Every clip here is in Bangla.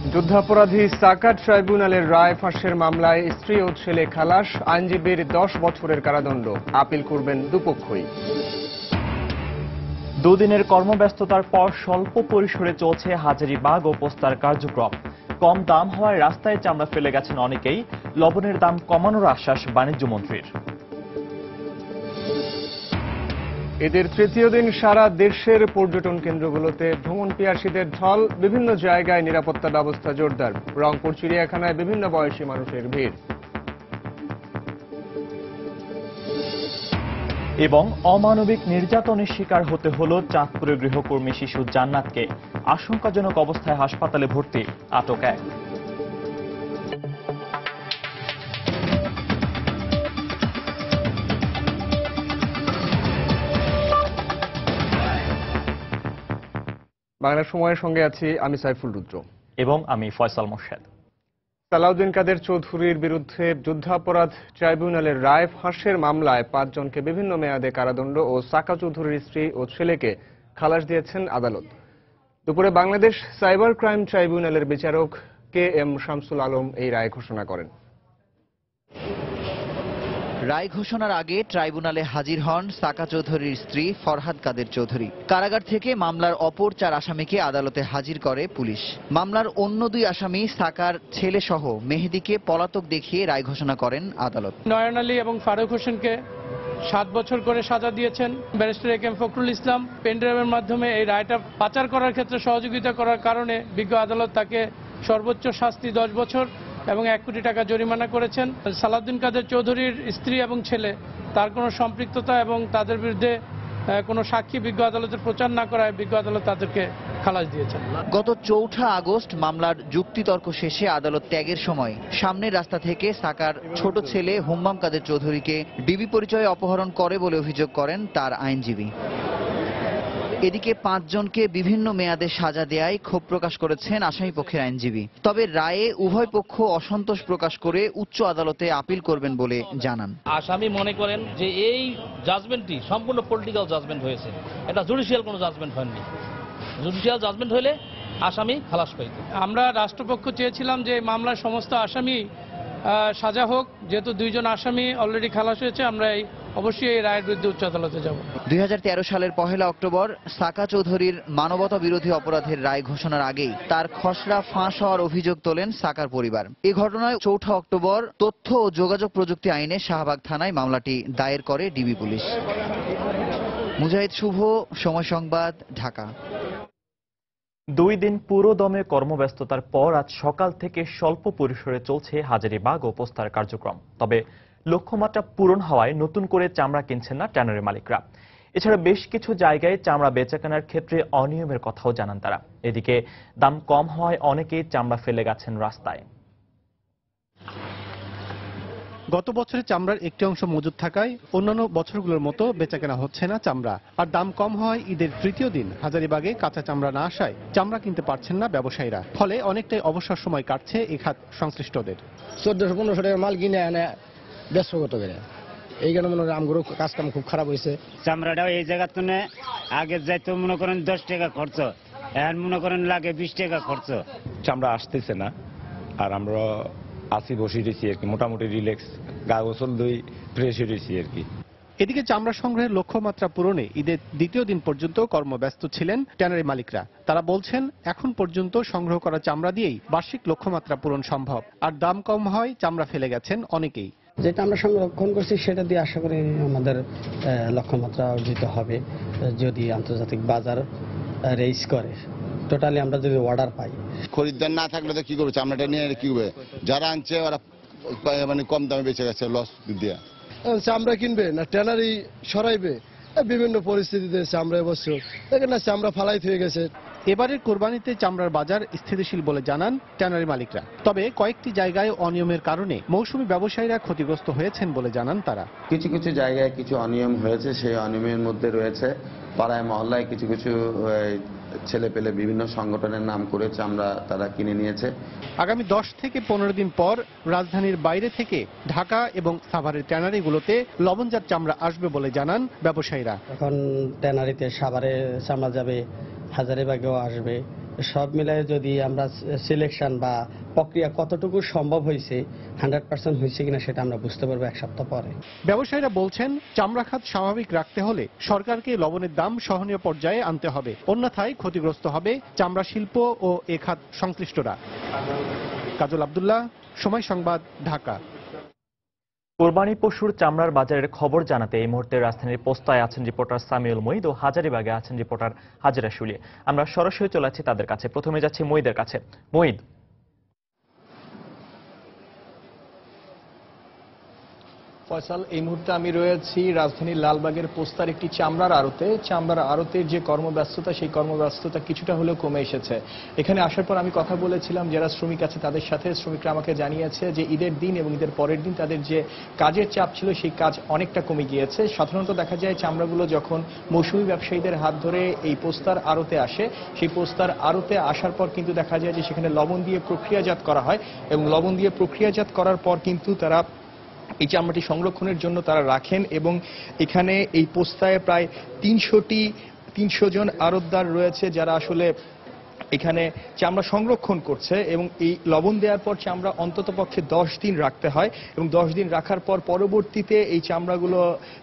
যুদ্ধাপরাধী সাকা ট্রাইব্যুনালের রায় ফাঁসের মামলায় স্ত্রী ও ছেলে খালাস, আইনজীবীর 10 বছরের কারাদণ্ড। আপিল করবেন দুপক্ষই। দুদিনের কর্মব্যস্ততার পর স্বল্প পরিসরে চলছে হাজারীবাগ ও পোস্তার কার্যক্রম। কম দাম হওয়ায় রাস্তায় চামড়া ফেলে গেছেন অনেকেই। লবণের দাম কমানোর আশ্বাস বাণিজ্য মন্ত্রীর। ঈদের তৃতীয় দিন সারা দেশের পর্যটন কেন্দ্রগুলোতে ভ্রমণ পিয়াসীদের ঢল। বিভিন্ন জায়গায় নিরাপত্তা ব্যবস্থা জোরদার। রংপুর চিড়িয়াখানায় বিভিন্ন বয়সী মানুষের ভিড়। এবং অমানবিক নির্যাতনের শিকার হতে হল চাঁদপুরের গৃহকর্মী শিশু জান্নাতকে। আশঙ্কাজনক অবস্থায় হাসপাতালে ভর্তি, আটক এক। বাংলা সময়ের সঙ্গে আছি আমি সাইফুল রুদ্র এবং আমি ফয়সাল মোর্শেদ। সালাউদ্দিন কাদের চৌধুরীর বিরুদ্ধে যুদ্ধাপরাধ ট্রাইব্যুনালের রায় ফাঁসের মামলায় 5 জনকে বিভিন্ন মেয়াদে কারাদণ্ড ও সাকা চৌধুরীর স্ত্রী ও ছেলেকে খালাস দিয়েছেন আদালত। দুপুরে বাংলাদেশ সাইবার ক্রাইম ট্রাইব্যুনালের বিচারক KM শামসুল আলম এই রায় ঘোষণা করেন। রায় ঘোষণার আগে ট্রাইব্যুনালে হাজির হন সাকা চৌধুরীর স্ত্রী ফরহাদ কাদের চৌধুরী। কারাগার থেকে মামলার অপর 4 আসামিকে আদালতে হাজির করে পুলিশ। মামলার অন্য 2 আসামি সাকার ছেলে সহ মেহেদীকে পলাতক দেখিয়ে রায় ঘোষণা করেন আদালত। নয়ন আলী এবং ফারুক হোসেনকে 7 বছর করে সাজা দিয়েছেন। ব্যারিস্টার AK ফখরুল ইসলাম পেনড্রাইভের মাধ্যমে এই রায়টা পাচার করার ক্ষেত্রে সহযোগিতা করার কারণে বিজ্ঞ আদালত তাকে সর্বোচ্চ শাস্তি 10 বছর এবং 1 কোটি টাকা জরিমানা করেছেন। সালাউদ্দিন কাদের চৌধুরীর স্ত্রী এবং ছেলে তার কোনো সম্পৃক্ততা এবং তাদের বিরুদ্ধে কোনো সাক্ষী বিজ্ঞ আদালতের প্রচার না করায় বিজ্ঞ আদালত তাদেরকে খালাস দিয়েছেন। গত 4 আগস্ট মামলার যুক্তিতর্ক শেষে আদালত ত্যাগের সময় সামনের রাস্তা থেকে সাকার ছোট ছেলে হুম্মাম কাদের চৌধুরীকে ডিবি পরিচয়ে অপহরণ করে বলে অভিযোগ করেন তার আইনজীবী। এদিকে 5 জনকে বিভিন্ন মেয়াদে সাজা দেয়ায় ক্ষোভ প্রকাশ করেছেন আসামিপক্ষের আইনজীবী। তবে রায়ে উভয় পক্ষ অসন্তোষ প্রকাশ করে উচ্চ আদালতে আপিল করবেন বলে জানান। আসামি মনে করেন যে এই জাজমেন্টটি সম্পূর্ণ পলিটিক্যাল জাজমেন্ট হয়েছে, এটা জুডিশিয়াল কোনো জাজমেন্ট হয়নি। জুডিশিয়াল জাজমেন্ট হলে আসামি খালাস পাইত। আমরা রাষ্ট্রপক্ষ চেয়েছিলাম যে এই মামলার সমস্ত আসামি সাজা হোক। যেহেতু 2 জন আসামি অলরেডি খালাস হয়েছে, আমরা অবশ্যই এই রায়ের বিরুদ্ধে উচ্চ আদালতে যাব। 2013 সালের 1 অক্টোবর সাকা চৌধুরীর মানবতা বিরোধী অপরাধের রায় ঘোষণার আগেই তার খসড়া ফাঁস হওয়ার অভিযোগ তোলেন সাকার পরিবার। এই ঘটনায় 4 অক্টোবর তথ্য ও যোগাযোগ প্রযুক্তি আইনে শাহবাগ থানায় মামলাটি দায়ের করে ডিবি পুলিশ। মুজাহিদ শুভ, সময় সংবাদ, ঢাকা। 2 দিন পুরো দমে কর্মব্যস্ততার পর আজ সকাল থেকে স্বল্প পরিসরে চলছে হাজারীবাগ ও পোস্তার কার্যক্রম। তবে লক্ষ্যমাত্রা পূরণ হওয়ায় নতুন করে চামড়া কিনছেন না ট্যানারি মালিকরা। এছাড়া বেশ কিছু জায়গায় চামড়া বেচাকেনার ক্ষেত্রে অনিয়মের কথাও জানান তারা। এদিকে দাম কম হওয়ায় অনেকেই চামড়া ফেলে গেছেন রাস্তায়। গত বছরে চামড়ার একটি অংশ মজুদ থাকায় অন্যান্য বছরগুলোর মতো বেচাকেনা হচ্ছে না চামড়া। আর দাম কম হওয়ায় ঈদের তৃতীয় দিন হাজারীবাগে কাঁচা চামড়া না আসায় চামড়া কিনতে পারছেন না ব্যবসায়ীরা। ফলে অনেকটাই অবসর সময় কাটছে এই খাত সংশ্লিষ্টদের। 1400-1500 টাকার মাল কিনে আনে ব্যস্ত কত করে, এই কারণে মনে করেন আমগুলো কাজ কাম খুব খারাপ হয়েছে। চামড়াটাও এই জায়গার তো আগে যাইতো মনে করেন 10 টাকা খরচ, এখন মনে করেন লাগে 20 টাকা খরচ। চামড়া আসতেছে না, আর আমরা আসি বসে রয়েছি আর কি, মোটামুটি রিল্যাক্স, গা গোসল দুই ফ্রেশ হয়েছি আর কি। এদিকে চামড়া সংগ্রহের লক্ষ্যমাত্রা পূরণে ঈদের দ্বিতীয় দিন পর্যন্ত কর্মব্যস্ত ছিলেন ট্যানারি মালিকরা। তারা বলছেন এখন পর্যন্ত সংগ্রহ করা চামড়া দিয়েই বার্ষিক লক্ষ্যমাত্রা পূরণ সম্ভব। আর দাম কম হয় চামড়া ফেলে গেছেন অনেকেই। যেটা আমরা সংরক্ষণ করছি সেটা দিয়ে আশা করি আমাদের লক্ষ্যমাত্রা অর্জিত হবে। যদি আন্তর্জাতিক বাজার রেইজ করে, টোটালি আমরা যদি অর্ডার পাই। খরিদ্দার না থাকলে তো কি করবে, চামড়াটা নিয়ে কি করবে? যারা আনছে ওরা মানে কম দামে বেঁচে গেছে লস দিয়ে। চামড়া কিনবে না ট্যানারি সরাইবে, বিভিন্ন পরিস্থিতিতে চামড়া এবছর এখানে চামড়া ফালাই হয়ে গেছে। এবারের কোরবানিতে চামড়ার বাজার স্থিতিশীল বলে জানান ট্যানারি মালিকরা। তবে কয়েকটি জায়গায় অনিয়মের কারণে মৌসুমী ব্যবসায়ীরা ক্ষতিগ্রস্ত হয়েছেন বলে জানান তারা। কিছু কিছু জায়গায় কিছু অনিয়ম হয়েছে, সেই অনিয়মের মধ্যে রয়েছে পাড়ায় মহল্লায় কিছু কিছু ছেলে পেলে বিভিন্ন সংগঠনের নাম করে চামড়া তারা কিনে নিয়েছে। আগামী 10 থেকে 15 দিন পর রাজধানীর বাইরে থেকে ঢাকা এবং সাভারের ট্যানারিগুলোতে লবণজাত চামড়া আসবে বলে জানান ব্যবসায়ীরা। এখন ট্যানারিতে সাভারে চামড়া যাবে, হাজারীবাগেও আসবে, সব মিলায় যদি আমরা সিলেকশন বা প্রক্রিয়া কতটুকু সম্ভব হয়েছে 100% হয়েছে কিনা সেটা আমরা বুঝতে পারবো এক সপ্তাহ পরে। ব্যবসায়ীরা বলছেন চামড়া খাত স্বাভাবিক রাখতে হলে সরকারকে লবণের দাম সহনীয় পর্যায়ে আনতে হবে, অন্যথায় ক্ষতিগ্রস্ত হবে চামড়া শিল্প ও এ খাত সংশ্লিষ্টরা। কাজল আব্দুল্লাহ, সময় সংবাদ, ঢাকা। কোরবানি পশুর চামড়ার বাজারের খবর জানাতে এই মুহূর্তে রাজধানীর পোস্তায় আছেন রিপোর্টার সামিউল মঈদ ও হাজারীবাগে আছেন রিপোর্টার হাজেরা শুলিয়ে। আমরা সরাসরি চলে যাচ্ছি তাদের কাছে। প্রথমে যাচ্ছি মঈদের কাছে। মঈদ, ফয়সাল, এই মুহূর্তে আমি রয়েছি রাজধানীর লালবাগের পোস্তার একটি চামড়ার আড়তে। চামড়ার আড়তের যে কর্মব্যস্ততা, সেই কর্মব্যস্ততা কিছুটা হলেও কমে এসেছে। এখানে আসার পর আমি কথা বলেছিলাম যারা শ্রমিক আছে তাদের সাথে। শ্রমিকরা আমাকে জানিয়েছে যে ঈদের দিন এবং ঈদের পরের দিন তাদের যে কাজের চাপ ছিল সেই কাজ অনেকটা কমে গিয়েছে। সাধারণত দেখা যায় চামড়াগুলো যখন মৌসুমী ব্যবসায়ীদের হাত ধরে এই পোস্তার আড়তে আসে, সেই পোস্তার আড়তে আসার পর কিন্তু দেখা যায় যে সেখানে লবণ দিয়ে প্রক্রিয়াজাত করা হয় এবং লবণ দিয়ে প্রক্রিয়াজাত করার পর কিন্তু তারা এই চামড়াটি সংরক্ষণের জন্য তারা রাখেন এবং এখানে এই পোস্তায় প্রায় 300 জন আড়তদার রয়েছে যারা আসলে এখানে চামড়া সংরক্ষণ করছে এবং এই লবণ দেওয়ার পর চামড়া অন্তত পক্ষে 10 দিন রাখতে হয় এবং 10 দিন রাখার পর পরবর্তীতে এই চামড়াগুলো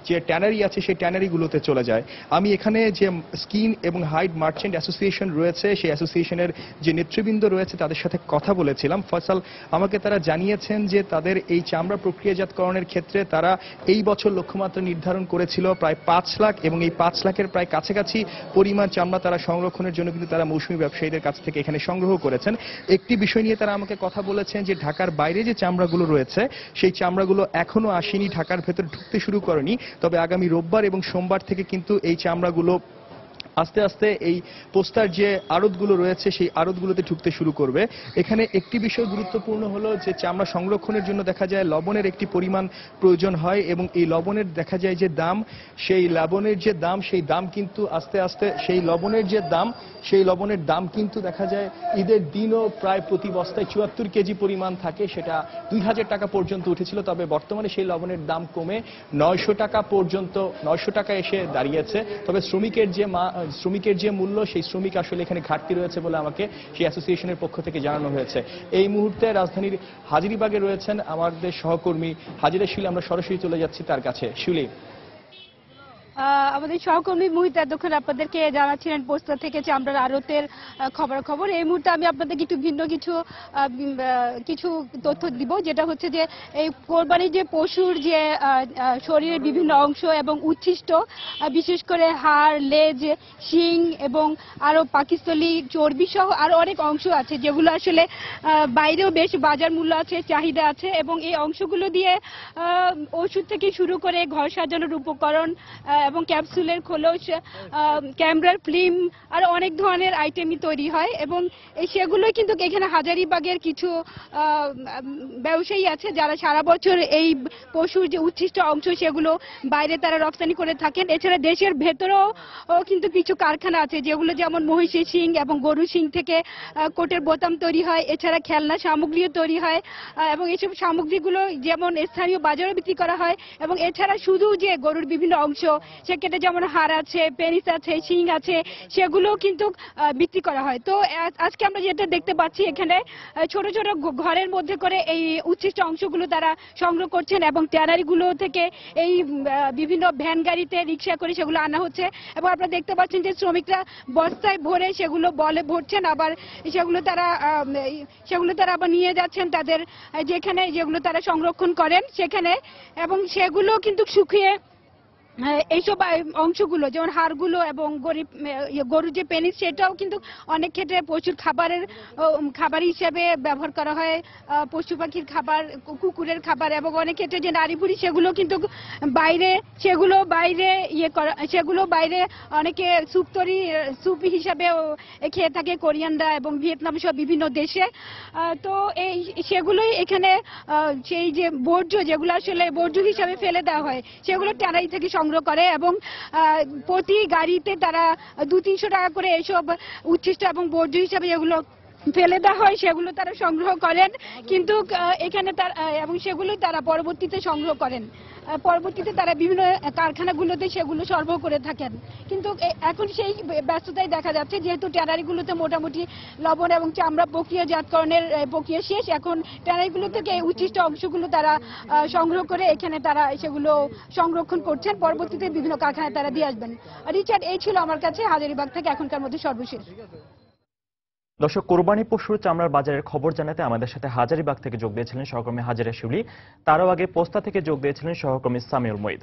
যে ট্যানারি আছে সেই ট্যানারিগুলোতে চলে যায়। আমি এখানে যে স্কিন এবং হাইড মার্চেন্ট অ্যাসোসিয়েশন রয়েছে সেই অ্যাসোসিয়েশনের যে নেতৃবৃন্দ রয়েছে তাদের সাথে কথা বলেছিলাম। ফয়সাল, আমাকে তারা জানিয়েছেন যে তাদের এই চামড়া প্রক্রিয়াজাতকরণের ক্ষেত্রে তারা এই বছর লক্ষ্যমাত্রা নির্ধারণ করেছিল প্রায় 5 লাখ এবং এই 5 লাখের প্রায় কাছাকাছি পরিমাণ চামড়া তারা সংরক্ষণের জন্য কিন্তু তারা মৌসুমী ব্যবসায়ীদের কাছ থেকে এখানে সংগ্রহ করেছেন। একটি বিষয় নিয়ে তারা আমাকে কথা বলেছেন যে ঢাকার বাইরে যে চামড়াগুলো রয়েছে সেই চামড়াগুলো এখনো আসেনি, ঢাকার ভেতর ঢুকতে শুরু করেনি, তবে আগামী রোববার এবং সোমবার থেকে কিন্তু এই চামড়াগুলো আস্তে আস্তে এই পোস্তার যে আড়তগুলো রয়েছে সেই আড়তগুলোতে ঢুকতে শুরু করবে। এখানে একটি বিষয় গুরুত্বপূর্ণ হলো যে চামড়া সংরক্ষণের জন্য দেখা যায় লবণের একটি পরিমাণ প্রয়োজন হয় এবং এই লবণের দেখা যায় যে দাম, সেই লবণের যে দাম সেই দাম কিন্তু আস্তে আস্তে সেই লবণের দাম কিন্তু দেখা যায় ঈদের দিনও প্রায় প্রতি বস্তায় 74 কেজি পরিমাণ থাকে, সেটা 2000 টাকা পর্যন্ত উঠেছিল, তবে বর্তমানে সেই লবণের দাম কমে 900 টাকা এসে দাঁড়িয়েছে। তবে শ্রমিকের যে মূল্য সেই শ্রমিক আসলে এখানে ঘাটতি রয়েছে বলে আমাকে সেই অ্যাসোসিয়েশনের পক্ষ থেকে জানানো হয়েছে। এই মুহূর্তে রাজধানীর হাজারীবাগে রয়েছেন আমাদের সহকর্মী হাজিরা শিলি, আমরা সরাসরি চলে যাচ্ছি তার কাছে। শিলি, আমাদের সহকর্মী মুহিত এতক্ষণ আপনাদেরকে জানাচ্ছিলেন পোস্তা থেকে চামড়ার আড়তের খবর। এই মুহূর্তে আমি আপনাদেরকে একটু ভিন্ন কিছু তথ্য দিব, যেটা হচ্ছে যে এই কোরবানির যে পশুর যে শরীরের বিভিন্ন অংশ এবং উচ্ছিষ্ট, বিশেষ করে হাড়, লেজ, শিং এবং আরো পাকিস্তানি চর্বি সহ আরো অনেক অংশ আছে যেগুলো আসলে বাইরেও বেশ বাজার মূল্য আছে, চাহিদা আছে এবং এই অংশগুলো দিয়ে ওষুধ থেকে শুরু করে ঘর সাজানোর উপকরণ এবং ক্যাপসুলের খোলস, ক্যামেরার ফিল্ম আর অনেক ধরনের আইটেমই তৈরি হয় এবং সেগুলোই কিন্তু এখানে হাজারীবাগের কিছু ব্যবসায়ী আছে যারা সারা বছর এই পশুর যে উচ্ছিষ্ট অংশ সেগুলো বাইরে তারা রপ্তানি করে থাকেন। এছাড়া দেশের ভেতরেও কিন্তু কিছু কারখানা আছে যেগুলো যেমন মহিষের শিং এবং গরু শিং থেকে কোটের বোতাম তৈরি হয়, এছাড়া খেলনা সামগ্রীও তৈরি হয় এবং এইসব সামগ্রীগুলো যেমন স্থানীয় বাজারে বিক্রি করা হয় এবং এছাড়া শুধু যে গরুর বিভিন্ন অংশ সেক্ষেত্রে যেমন হাড় আছে, পেনিস আছে, শিং আছে, সেগুলো কিন্তু বিক্রি করা হয়। তো আজকে আমরা যেটা দেখতে পাচ্ছি এখানে ছোট ছোট ঘরের মধ্যে করে এই উচ্ছিষ্ট অংশগুলো তারা সংগ্রহ করছেন এবং ট্যানারিগুলো থেকে এই বিভিন্ন ভ্যান গাড়িতে রিক্সা করে সেগুলো আনা হচ্ছে এবং আপনারা দেখতে পাচ্ছেন যে শ্রমিকরা বস্তায় ভরে সেগুলো বলে ভরছেন, আবার সেগুলো তারা আবার নিয়ে যাচ্ছেন তাদের যেগুলো তারা সংরক্ষণ করেন সেখানে এবং সেগুলো কিন্তু শুকিয়ে এইসব অংশগুলো যেমন হাড়গুলো এবং গরুর যে পেনিস সেটাও কিন্তু অনেক ক্ষেত্রে পশুর খাবার হিসেবে ব্যবহার করা হয়, পশু পাখির খাবার, কুকুরের খাবার এবং অনেক ক্ষেত্রে যে নারী বুড়ি সেগুলো কিন্তু সেগুলো বাইরে অনেকে স্যুপ হিসাবে খেয়ে থাকে কোরিয়ানরা এবং ভিয়েতনাম সহ বিভিন্ন দেশে। তো সেগুলোই এখানে সেই যে বর্জ্য যেগুলো আসলে বর্জ্য হিসাবে ফেলে দেওয়া হয় সেগুলো ট্যানারি থেকে সংগ্রহ করে এবং প্রতি গাড়িতে তারা 200-300 টাকা করে এইসব উচ্ছিষ্ট এবং বর্জ্য হিসাবে যেগুলো ফেলে দেওয়া হয় সেগুলো তারা সংগ্রহ করেন, কিন্তু এখানে এবং সেগুলো তারা পরবর্তীতে সংগ্রহ করেন, পরবর্তীতে তারা বিভিন্ন কারখানাগুলোতে সেগুলো সরবরাহ করে থাকেন। কিন্তু এখন সেই ব্যস্ততাই দেখা যাচ্ছে, যেহেতু ট্যানারিগুলোতে মোটামুটি লবণ এবং চামড়া প্রক্রিয়াজাতকরণের প্রক্রিয়া শেষ। এখন ট্যানারিগুলো থেকে উচ্ছিষ্ট অংশগুলো তারা সংগ্রহ করে এখানে তারা সেগুলো সংরক্ষণ করছেন, পরবর্তীতে বিভিন্ন কারখানায় তারা দিয়ে আসবেন। রিচার্ড, এই ছিল আমার কাছে হাজারীবাগ থেকে এখনকার মধ্যে সর্বশেষ। দর্শক, কোরবানি পশুর চামড়ার বাজারের খবর জানাতে আমাদের সাথে হাজারীবাগ থেকে যোগ দিয়েছিলেন সহকর্মী হাজিরা শিউলি। তারও আগে পোস্তা থেকে যোগ দিয়েছিলেন সহকর্মী সামিউল মঈদ।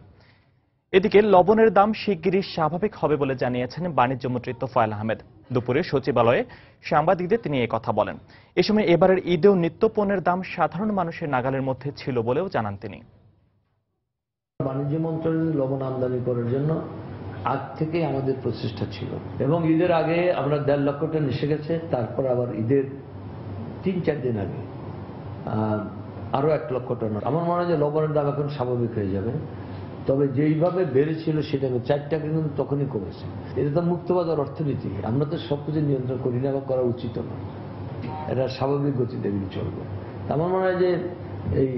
এদিকে লবণের দাম শিগগিরই স্বাভাবিক হবে বলে জানিয়েছেন বাণিজ্য মন্ত্রী তোফায়েল আহমেদ। দুপুরে সচিবালয়ে সাংবাদিকদের তিনি এই কথা বলেন। এ সময় এবারের ঈদেও নিত্যপণ্যের দাম সাধারণ মানুষের নাগালের মধ্যে ছিল বলেও জানান তিনি। বাণিজ্য মন্ত্রণালয় লবণ আমদানি করার জন্য আগ থেকে আমাদের প্রচেষ্টা ছিল, এবং ঈদের আগে আমরা 1.5 লক্ষ টন এসে গেছে। তারপর আবার ঈদের 3-4 দিন আগে আরো 1 লক্ষ টন। আমার মনে হয় যে লবণের দাম এখন স্বাভাবিক হয়ে যাবে। তবে যেইভাবে বেড়েছিল সেটা 4 টাকা কিন্তু তখনই কমেছে। এটা তো মুক্তবাজার অর্থনীতি, আমরা তো সবকিছু নিয়ন্ত্রণ করি না বা করা উচিত না। এটা স্বাভাবিক গতিতে চলবে। আমার মনে হয় যে এই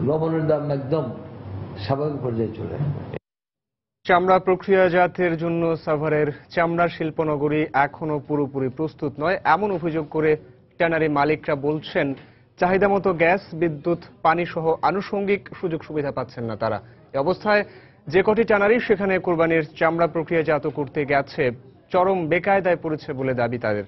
লবণের দাম একদম স্বাভাবিক পর্যায়ে চলে আসবে। চামড়া প্রক্রিয়াজাতের জন্য সাভারের চামড়া শিল্পনগরী এখনো পুরোপুরি প্রস্তুত নয়, এমন অভিযোগ করে ট্যানারি মালিকরা বলছেন চাহিদা মতো গ্যাস, বিদ্যুৎ, পানি সহ আনুষঙ্গিক সুযোগ সুবিধা পাচ্ছেন না তারা। এই অবস্থায় যে কটি ট্যানারি সেখানে কোরবানির চামড়া প্রক্রিয়াজাত করতে গেছে চরম বেকায়দায় পড়েছে বলে দাবি তাদের।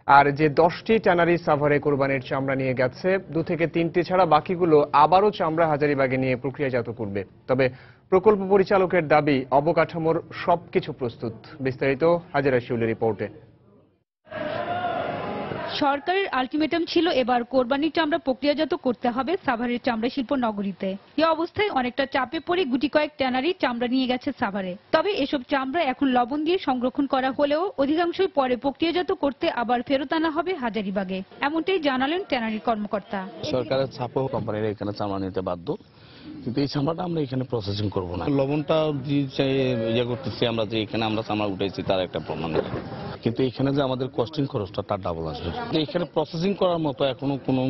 আর যে 10টি ট্যানারি সাভারে কোরবানির চামড়া নিয়ে গেছে, 2 থেকে 3টি ছাড়া বাকিগুলো আবারও চামড়া হাজারীবাগে নিয়ে প্রক্রিয়াজাত করবে। তবে প্রকল্প পরিচালকের দাবি অবকাঠামোর সবকিছু প্রস্তুত। বিস্তারিত হাজিরা শিউলির রিপোর্টে। সরকারের আলটিমেটাম ছিল এবার কোরবানির চামড়া প্রক্রিয়াজাত করতে হবে সাভারের চামড়া শিল্প নগরীতে। এই অবস্থায় অনেকটা চাপে পড়ে গুটি কয়েক ট্যানারি চামড়া নিয়ে গেছে সাভারে। তবে এসব চামড়া এখন লবণ দিয়ে সংরক্ষণ করা হলেও অধিকাংশই পরে প্রক্রিয়াজাত করতে আবার ফেরত আনা হবে হাজারীবাগে, এমনটাই জানালেন ট্যানারি কর্মকর্তা। সরকারের চাপেও কোম্পানিরা এখানে চামড়া নিতে বাধ্য, কিন্তু এই চামড়াটা আমরা এখানে প্রসেসিং করবো না। লবণটা ইয়ে করতেছি আমরা, যে এখানে আমরা চামড়া উঠেছি তার একটা প্রমাণ, কিন্তু এখানে যে আমাদের কস্টিং খরচটা তার ডাবল আসবে। এখানে প্রসেসিং করার মতো এখনো কোনো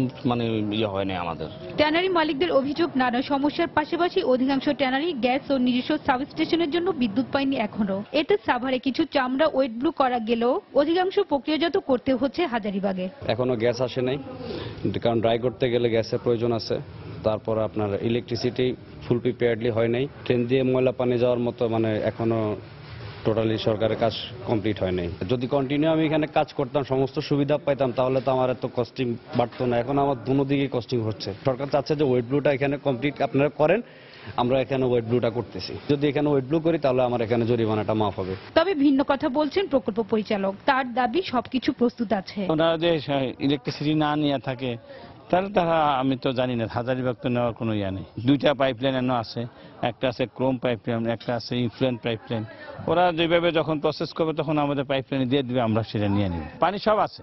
ইয়ে হয়নি আমাদের। ট্যানারি মালিকদের অভিযোগ, নানা সমস্যার পাশাপাশি অধিকাংশ ট্যানারি গ্যাস ও নিজস্ব সাবস্টেশনের জন্য বিদ্যুৎ পায়নি এখনো। এতে সাভারে কিছু চামড়া ওয়েট ব্লু করা গেলেও অধিকাংশ প্রক্রিয়াজাত করতে হচ্ছে হাজারীবাগে। এখনো গ্যাস আসে নাই, কারণ ড্রাই করতে গেলে গ্যাসের প্রয়োজন আছে। তারপর আপনার ইলেকট্রিসিটি ফুল প্রিপেয়ার্ডলি হয় নাই। ট্রেন দিয়ে ময়লা পানি যাওয়ার মতো এখনো টোটালি সরকারের কাজ কমপ্লিট হয় নাই। যদি কন্টিনিউ আমি এখানে কাজ করতাম, সমস্ত সুবিধা পাইতাম, তাহলে তো আমার এত কস্টিং বাড়তো না। এখন আমার দুনো দিকে কস্টিং হচ্ছে। সরকার চাচ্ছে যে ওয়েট ব্লুটা এখানে কমপ্লিট আপনারা করেন, আমরা এখানে ওয়েট ব্লুটা করতেছি। যদি এখানে ওয়েট ব্লু করি তাহলে আমার এখানে জরিমানাটা মাফ হবে। তবে ভিন্ন কথা বলছেন প্রকল্প পরিচালক, তার দাবি সবকিছু প্রস্তুত আছে। ওনারা যে ইলেকট্রিসিটি না নিয়ে থাকে তারা আমি তো জানি না, হাজারীবাগ তো নেওয়ার কোনো ইয়া নেই। 2টা পাইপলাইন এনে আছে, একটা আছে ক্রোম পাইপলাইন, একটা আছে ইনফ্লুয়েন্ট পাইপলাইন। ওরা যেভাবে যখন প্রসেস করবে তখন আমাদের পাইপলাইন দিয়ে দিবে, আমরা সেটা নিয়ে নিব। পানি সব আছে,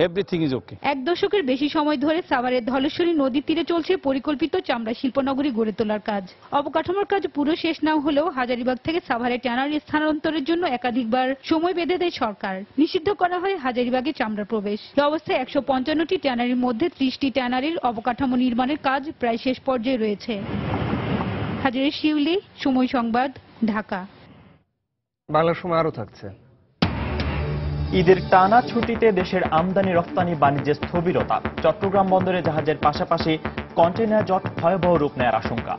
এভরিথিং ইজ ওকে। 1 দশকের বেশি সময় ধরে সাভারের ধলেশ্বরী নদীর তীরে চলছে পরিকল্পিত চামড়া শিল্পনগরী গড়ে তোলার কাজ। অবকাঠামোর কাজ পুরো শেষ না হলেও হাজারীবাগ থেকে সাভারে ট্যানারি স্থানান্তরের জন্য একাধিকবার সময় বেঁধে দেয় সরকার। নিষিদ্ধ করা হয় হাজারীবাগে চামড়া প্রবেশ। এই অবস্থায় 155টি ট্যানারির মধ্যে 30টি ট্যানারির অবকাঠামো নির্মাণের কাজ প্রায় শেষ পর্যায়ে রয়েছে। হাজিরা শিউলি, সময় সংবাদ, ঢাকা। বাংলা সময় আরো থাকছে। ঈদের টানা ছুটিতে দেশের আমদানি রপ্তানি বাণিজ্যের স্থবিরতা, চট্টগ্রাম বন্দরে জাহাজের পাশাপাশি কন্টেইনার জট ভয়াবহ রূপ নেয়ার আশঙ্কা।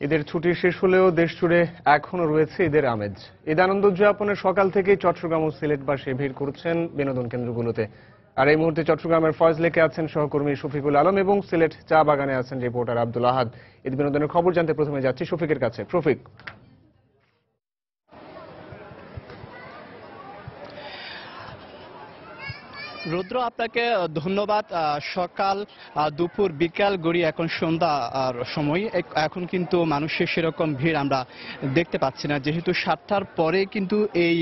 ঈদের ছুটি শেষ হলেও দেশ জুড়ে এখনো রয়েছে ঈদের আমেজ। ঈদ আনন্দ উদযাপনের সকাল থেকেই চট্টগ্রাম ও সিলেটবাসী ভিড় করছেন বিনোদন কেন্দ্রগুলোতে। আর এই মুহূর্তে চট্টগ্রামের ফয়েজ লেকে আছেন সহকর্মী শফিকুল আলম এবং সিলেট চা বাগানে আছেন রিপোর্টার আব্দুল আহাদ। ঈদ বিনোদনের খবর জানতে প্রথমে যাচ্ছি শফিকের কাছে। শফিক, রুদ্র, আপনাকে ধন্যবাদ। সকাল, দুপুর, বিকাল গড়িয়ে এখন সন্ধ্যা সময়, এখন কিন্তু মানুষের সেরকম ভিড় আমরা দেখতে পাচ্ছি না, যেহেতু 7টার পরে কিন্তু এই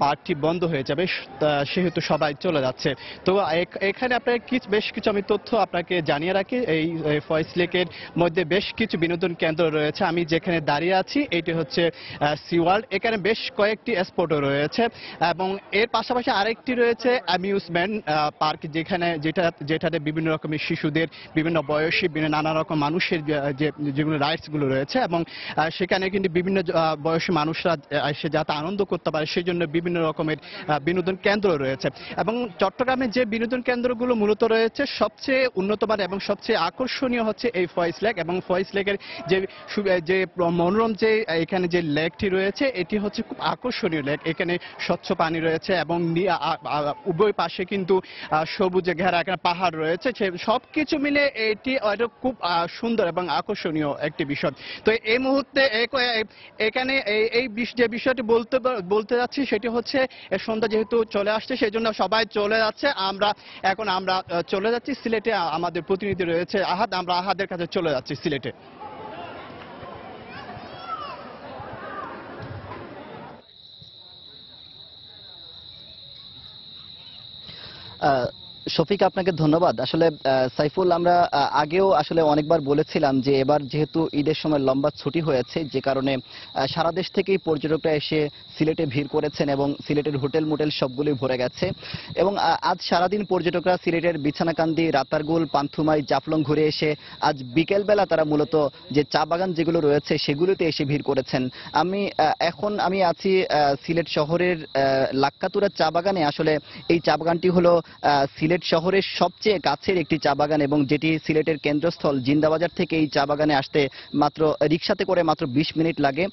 পার্কটি বন্ধ হয়ে যাবে, সেহেতু সবাই চলে যাচ্ছে। তো এখানে আপনার বেশ কিছু আমি তথ্য আপনাকে জানিয়ে রাখি। এই ফয়েজ লেকের মধ্যে বেশ কিছু বিনোদন কেন্দ্র রয়েছে। আমি যেখানে দাঁড়িয়ে আছি এটি হচ্ছে সি ওয়ার্ল্ড। এখানে বেশ কয়েকটি স্পটও রয়েছে এবং এর পাশাপাশি আরেকটি রয়েছে অ্যামিউজমেন্ট পার্ক, যেটাতে বিভিন্ন রকমের শিশুদের, বিভিন্ন বয়সী, নানা রকম মানুষের যেগুলো রাইডস গুলো রয়েছে এবং সেখানে কিন্তু বিভিন্ন বয়সী মানুষরা এসে যাতে আনন্দ করতে পারে সেই জন্য বিভিন্ন রকমের বিনোদন কেন্দ্র রয়েছে। এবং চট্টগ্রামে যে বিনোদন কেন্দ্রগুলো মূলত রয়েছে সবচেয়ে উন্নতমান এবং সবচেয়ে আকর্ষণীয় হচ্ছে এই ফয়েজ লেক। এবং ফয়েজ লেকের যে মনোরম যে এখানে যে লেকটি রয়েছে এটি হচ্ছে খুব আকর্ষণীয় লেক। এখানে স্বচ্ছ পানি রয়েছে এবং উভয় পাশে কিন্তু সবুজে ঘেরা এখানে পাহাড় রয়েছে। সবকিছু মিলে এটি খুব সুন্দর এবং আকর্ষণীয় একটি বিষয়। তো এই মুহূর্তে এখানে এই যে বিষয়টি বলতে যাচ্ছি সেটি হচ্ছে সন্ধ্যা যেহেতু চলে আসছে সেই জন্য সবাই চলে যাচ্ছে। আমরা চলে যাচ্ছি সিলেটে, আমাদের প্রতিনিধি রয়েছে আহাদ, আমরা আহাদের কাছে চলে যাচ্ছি সিলেটে। শফিক, আপনাকে ধন্যবাদ। আসলে সাইফুল, আমরা আগেও আসলে অনেকবার বলেছিলাম যে এবার যেহেতু ঈদের সময় লম্বা ছুটি হয়েছে, যে কারণে সারা দেশ থেকেই পর্যটকরা এসে সিলেটে ভিড় করেছেন এবং সিলেটের হোটেল মোটেল সবগুলোই ভরে গেছে। এবং আজ সারাদিন পর্যটকরা সিলেটের বিছানাকান্দি, রাতারগুল, পান্থুমাই, জাফলং ঘুরে এসে আজ বিকেলবেলা তারা মূলত যে চা বাগান যেগুলো রয়েছে সেগুলোতে এসে ভিড় করেছেন। আমি আছি সিলেট শহরের লাক্কাতুরা চা বাগানে। আসলে এই চা বাগানটি হলো সিলেট শহরের সবচেয়ে কাছের একটি চা বাগান এবং যেটি সিলেটের কেন্দ্রস্থল। জিন্দাবাজার থেকে এই চা বাগানে আসতে মাত্র রিকশাতে করে মাত্র 20 মিনিট লাগে।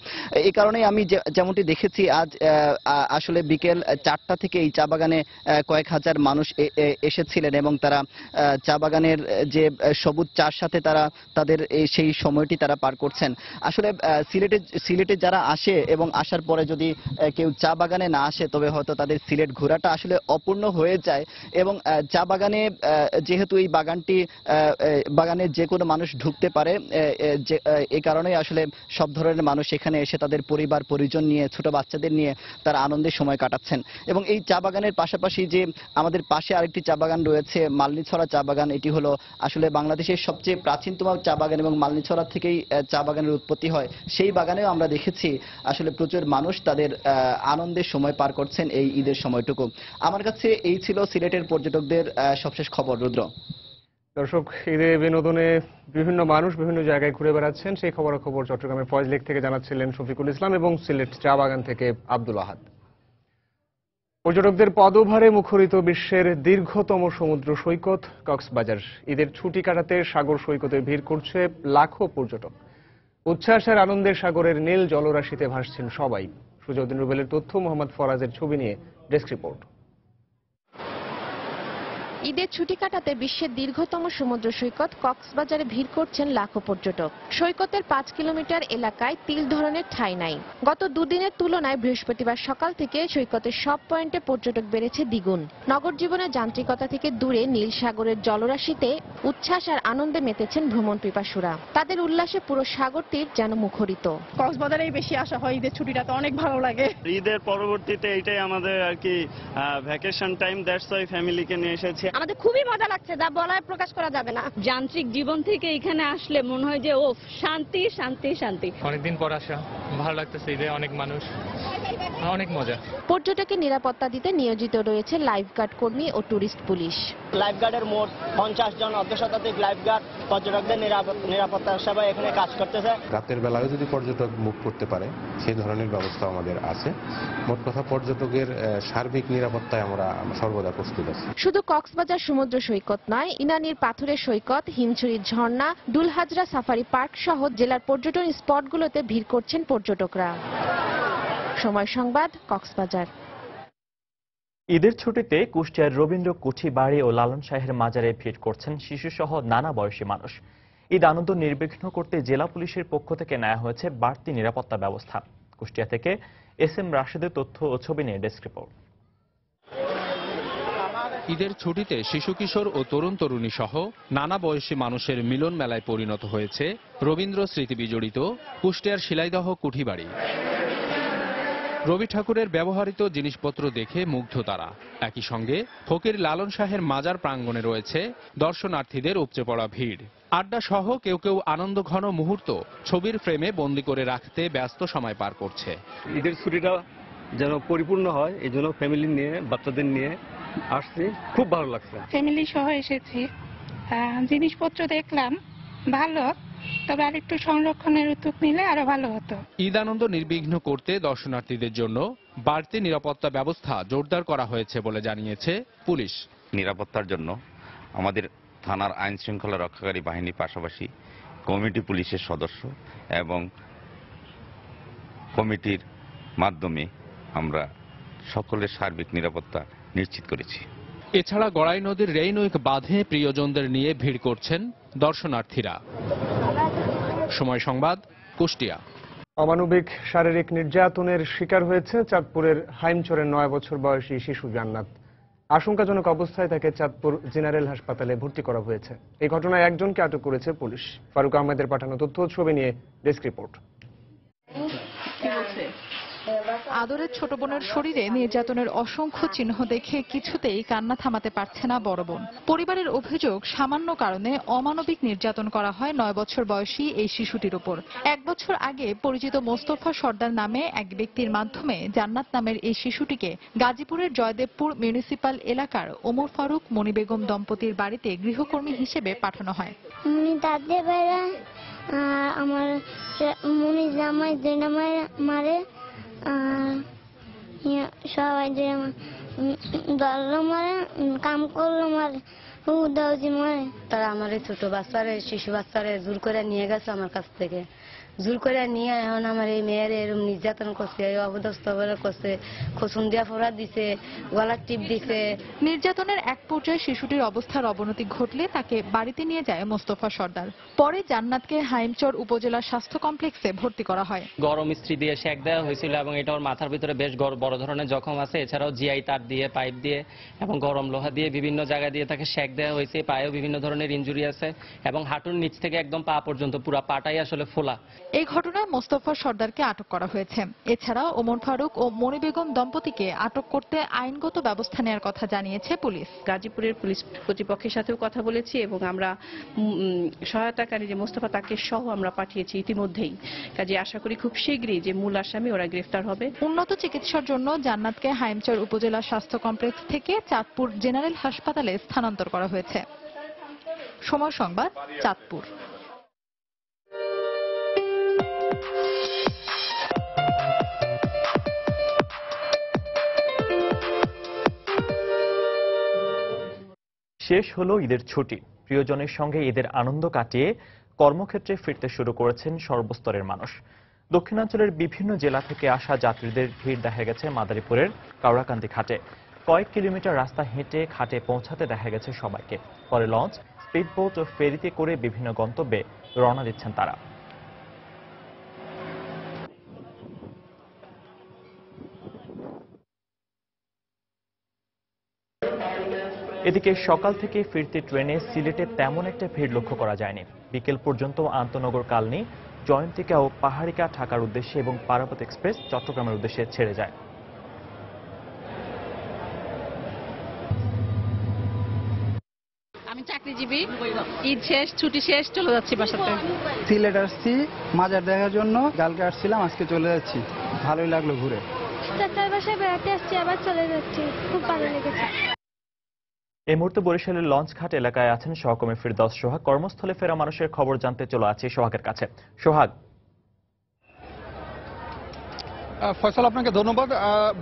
এই কারণে আমি যেমনটি দেখেছি আজ আসলে বিকেল 4টা থেকে এই চা বাগানে কয়েক হাজার মানুষ এসেছিলেন এবং তারা চা বাগানের যে সবুজ চার সাথে তারা তাদের সেই সময়টি তারা পার করছেন। আসলে সিলেটে যারা আসে এবং আসার পরে যদি কেউ চা বাগানে না আসে তবে হয়তো তাদের সিলেট ঘোরাটা আসলে অপূর্ণ হয়ে যায়। এবং চা বাগানে যেহেতু এই বাগানে যে কোনো মানুষ ঢুকতে পারে, এই কারণে আসলে সব ধরনের মানুষ এখানে এসে তাদের পরিবার পরিজন নিয়ে, ছোট বাচ্চাদের নিয়ে তারা আনন্দের সময় কাটাচ্ছেন। এবং এই চা বাগানের পাশাপাশি যে আমাদের পাশে আরেকটি চা বাগান রয়েছে, মালনীছড়া চা বাগান, এটি হলো আসলে বাংলাদেশের সবচেয়ে প্রাচীনতম চা বাগান এবং মালনীছড়া থেকেই চা বাগানের উৎপত্তি হয়। সেই বাগানেও আমরা দেখেছি আসলে প্রচুর মানুষ তাদের আনন্দের সময় পার করছেন এই ঈদের সময়টুকু। আমার কাছে এই ছিল সিলেটের পর্যটকদের সবশেষ খবর। রুদ্র। দর্শক, ঈদে বিনোদনে বিভিন্ন মানুষ বিভিন্ন জায়গায় ঘুরে বেড়াচ্ছেন, সেই খবর চট্টগ্রামের ফয়েজ লেক থেকে জানাচ্ছিলেন শফিকুল ইসলাম এবং সিলেট চা বাগান থেকে আব্দুল আহাদ। পর্যটকদের পদভারে মুখরিত বিশ্বের দীর্ঘতম সমুদ্র সৈকত কক্সবাজার। ঈদের ছুটি কাটাতে সাগর সৈকতে ভিড় করছে লাখো পর্যটক। উচ্ছ্বাস আর আনন্দের সাগরের নীল জলরাশিতে ভাসছেন সবাই। সুজউদ্দিন রুবেলের তথ্য, মোহাম্মদ ফরাজের ছবি নিয়ে ডেস্ক রিপোর্ট। ঈদের ছুটি কাটাতে বিশ্বের দীর্ঘতম সমুদ্র সৈকত কক্সবাজারে ভিড় করছেন লাখো পর্যটক। সৈকতের 5 কিলোমিটার এলাকায় তিল ধরনের ঠাঁই নাই। গত দুদিনের তুলনায় বৃহস্পতিবার সকাল থেকে সৈকতের সব পয়েন্টে পর্যটক বেড়েছে দ্বিগুণ। নগর জীবনের যান্ত্রিকতা থেকে দূরে নীল সাগরের জলরাশিতে উচ্ছ্বাস আর আনন্দে মেতেছেন ভ্রমণ পিপাসুরা। তাদের উল্লাসে পুরো সাগর তীর যেন মুখরিত। কক্সবাজারেই বেশি আসা হয় ঈদের ছুটিটা, তো অনেক ভালো লাগে। ঈদের পরবর্তীতে এইটাই আমাদের আর কি ভ্যাকেশন টাইম, দ্যাটস ওয়াই ফ্যামিলিকে নিয়ে এসেছি। আমাদের খুবই মজা লাগছে, যা বলায় প্রকাশ করা যাবে না। যান্ত্রিক জীবন থেকে এখানে আসলে মনে হয় যে ও শান্তি শান্তি শান্তি। অনেকদিন পর আসা, ভালো লাগতেছে। ঈদে অনেক মানুষ, অনেক মজা। পর্যটকের নিরাপত্তা দিতে নিয়োজিত রয়েছে লাইফগার্ড কর্মী ও টুরিস্ট পুলিশ। লাইফগার্ডের মোট 50 জন অর্ধশতাধিক লাইফগার্ড পর্যটকদের নিরাপত্তা সেবায় এখানে কাজ করতেছে। রাতের বেলায় যদি পর্যটক মুভ করতে পারে সেই ধরনের ব্যবস্থা আমাদের আছে। মোট কথা পর্যটকের সার্বিক নিরাপত্তায় আমরা সর্বদা প্রস্তুত আছি। শুধু কক্সবাজার সমুদ্র সৈকত নয়, ইনানীর পাথুরে সৈকত, হিমছড়ির ঝর্ণা, দুলহাজরা সাফারি পার্ক সহ জেলার পর্যটন স্পটগুলোতে ভিড় করছেন পর্যটকরা। সময় সংবাদ, কক্সবাজার। ঈদের ছুটিতে কুষ্টিয়ার রবীন্দ্র কুঠি বাড়ি ও লালন শাহের মাজারে ভিড় করছেন শিশুসহ নানা বয়সী মানুষ। ঈদ আনন্দ নির্বিঘ্ন করতে জেলা পুলিশের পক্ষ থেকে নেওয়া হয়েছে বাড়তি নিরাপত্তা ব্যবস্থা। কুষ্টিয়া থেকে এস এম রাশেদের তথ্য ও ছবি নিয়ে ডেস্ক রিপোর্ট। ঈদের ছুটিতে শিশু কিশোর ও তরুণ তরুণী সহ নানা বয়সী মানুষের মিলন মেলায় পরিণত হয়েছে রবীন্দ্র স্মৃতি বিজড়িত কুষ্টিয়ার শিলাইদহ কুঠিবাড়ি। রবি ঠাকুরের ব্যবহৃত জিনিসপত্র দেখে মুগ্ধ তারা। একই সঙ্গে ফকির লালন শাহের মাজার প্রাঙ্গণে রয়েছে দর্শনার্থীদের উপচে পড়া ভিড়। আড্ডা সহ কেউ কেউ আনন্দঘন মুহূর্ত ছবির ফ্রেমে বন্দী করে রাখতে ব্যস্ত সময় পার করছে। ঈদের ছুটিটা যেন পরিপূর্ণ হয় এই জন্য ফ্যামিলি নিয়ে বাচ্চাদের নিয়ে আসছি, খুব ভালো লাগছে। ফ্যামিলি সহ এসেছি, জিনিসপত্র দেখলাম ভালো, তবে আরেকটু সংরক্ষণের উদ্যোগ নিলে আরো ভালো হতো। ঈদ আনন্দ নির্বিঘ্ন করতে দর্শনার্থীদের জন্য বাড়তি নিরাপত্তা ব্যবস্থা জোরদার করা হয়েছে বলে জানিয়েছে পুলিশ। নিরাপত্তার জন্য আমাদের থানার আইন শৃঙ্খলা রক্ষাকারী বাহিনীর পাশাপাশি কমিটি পুলিশের সদস্য এবং কমিটির মাধ্যমে আমরা সকলের সার্বিক নিরাপত্তা নিশ্চিত করেছি। এছাড়া গড়াই নদীর রেইনউইক বাঁধে প্রিয়জনদের নিয়ে ভিড় করছেন দর্শনার্থীরা। সময় সংবাদ, কুষ্টিয়া। অমানবিক শারীরিক নির্যাতনের শিকার হয়েছে চাঁদপুরের হাইমচরের 9 বছর বয়সী শিশু জান্নাত। আশঙ্কাজনক অবস্থায় তাকে চাঁদপুর জেনারেল হাসপাতালে ভর্তি করা হয়েছে। এই ঘটনায় একজনকে আটক করেছে পুলিশ। ফারুক আহমেদের পাঠানো তথ্য ছবি নিয়ে ডেস্ক রিপোর্ট। আদরের ছোট বোনের শরীরে নির্যাতনের অসংখ্য চিহ্ন দেখে কিছুতেই কান্না থামাতে পারছে না বড় বোন। পরিবারের অভিযোগ, সামান্য কারণে অমানবিক নির্যাতন করা হয় 9 বছর বয়সী এই শিশুটির উপর। 1 বছর আগে পরিচিত মোস্তফা সর্দার নামে এক ব্যক্তির মাধ্যমে জান্নাত নামের এই শিশুটিকে গাজীপুরের জয়দেবপুর মিউনিসিপাল এলাকার ওমর ফারুক মনি বেগম দম্পতির বাড়িতে গৃহকর্মী হিসেবে পাঠানো হয়। আমার মনি জামাই জেনামাই মারে সবাই যে ধরলো মারে, কাম করলো মারে, উদাউজি মারে। তারা আমার এই ছোট বাচ্চারে, শিশু বাচ্চারে জোর করে নিয়ে গেছে আমার কাছ থেকে। জোর করে নিয়ে এখন আমার এই মেয়ের এরকম নির্যাতন করছে, অবদস্থ করছে, খসুন দিয়া ফোড়া দিছে, গলার টিপ দিছে। নির্যাতনের এক পর্যায়ে শিশুটির অবস্থার অবনতি ঘটলে তাকে বাড়িতে নিয়ে যায় মোস্তফা সর্দার। পরে জান্নাতকে হাইমচর উপজেলা স্বাস্থ্য কমপ্লেক্সে ভর্তি করা হয়। গরম ইস্ত্রি দিয়ে সেক দেওয়া হয়েছিল এবং এটা ওর মাথার ভিতরে বেশ বড় ধরনের জখম আছে। এছাড়াও জিআই তার দিয়ে, পাইপ দিয়ে এবং গরম লোহা দিয়ে বিভিন্ন জায়গা দিয়ে তাকে সেক দেওয়া হয়েছে। পায়েও বিভিন্ন ধরনের ইনজুরি আছে এবং হাঁটুর নিচ থেকে একদম পা পর্যন্ত পুরো পাটাই আসলে ফোলা। এই ঘটনায় মোস্তফা সর্দারকে আটক করা হয়েছে। এছাড়াও ওমর ফারুক ও মনি বেগম দম্পতিকে আটক করতে আইনগত ব্যবস্থা নেওয়ার কথা জানিয়েছে পুলিশ। গাজীপুরের পুলিশ কর্তৃপক্ষের সাথেও কথা বলেছি এবং আমরা সহায়তাকারী যে মোস্তফা তাকে সহ আমরা পাঠিয়েছি ইতিমধ্যেই। কাজে আশা করি খুব শীঘ্রই যে মূল আসামি ওরা গ্রেফতার হবে। উন্নত চিকিৎসার জন্য জান্নাতকে হাইমচর উপজেলা স্বাস্থ্য কমপ্লেক্স থেকে চাঁদপুর জেনারেল হাসপাতালে স্থানান্তর করা হয়েছে। সময় সংবাদ, চাঁদপুর। শেষ হলো ঈদের ছুটি। প্রিয়জনের সঙ্গে ঈদের আনন্দ কাটিয়ে কর্মক্ষেত্রে ফিরতে শুরু করেছেন সর্বস্তরের মানুষ। দক্ষিণাঞ্চলের বিভিন্ন জেলা থেকে আসা যাত্রীদের ভিড় দেখা গেছে মাদারীপুরের কাউড়াকান্দি ঘাটে। কয়েক কিলোমিটার রাস্তা হেঁটে ঘাটে পৌঁছাতে দেখা গেছে সবাইকে। পরে লঞ্চ, স্পিডবোট ও ফেরিতে করে বিভিন্ন গন্তব্যে রওনা দিচ্ছেন তারা। এদিকে সকাল থেকে ফিরতি ট্রেনে সিলেটে তেমন একটা ভিড় লক্ষ্য করা যায়নি। বিকেল পর্যন্ত আন্তনগর কালনী, জয়ন্তিকা ও পাহাড়িকা ঢাকার উদ্দেশ্যে এবং পারাবত এক্সপ্রেস চট্টগ্রামের উদ্দেশ্যে ছেড়ে যায়। আমি চাকরিজীবী, ঈদ শেষ, ছুটি শেষ, চলে যাচ্ছি বাসাতে। সিলেট আসছি মাজার দেখার জন্য, কালকে আসছিলাম, আজকে চলে যাচ্ছি। ভালোই লাগলো ঘুরে। চাচার বাসায় বেড়াতে আসছি, আবার চলে যাচ্ছি, খুব ভালো লেগেছে। এই মুহূর্তে বরিশালের লঞ্চঘাট এলাকায় আছেন সহকর্মী ফিরদৌস সোহাগ। কর্মস্থলে ফেরা মানুষের খবর জানতে চলে আছি সোহাগের কাছে। সোহাগ। ফয়সাল, আপনাকে ধন্যবাদ।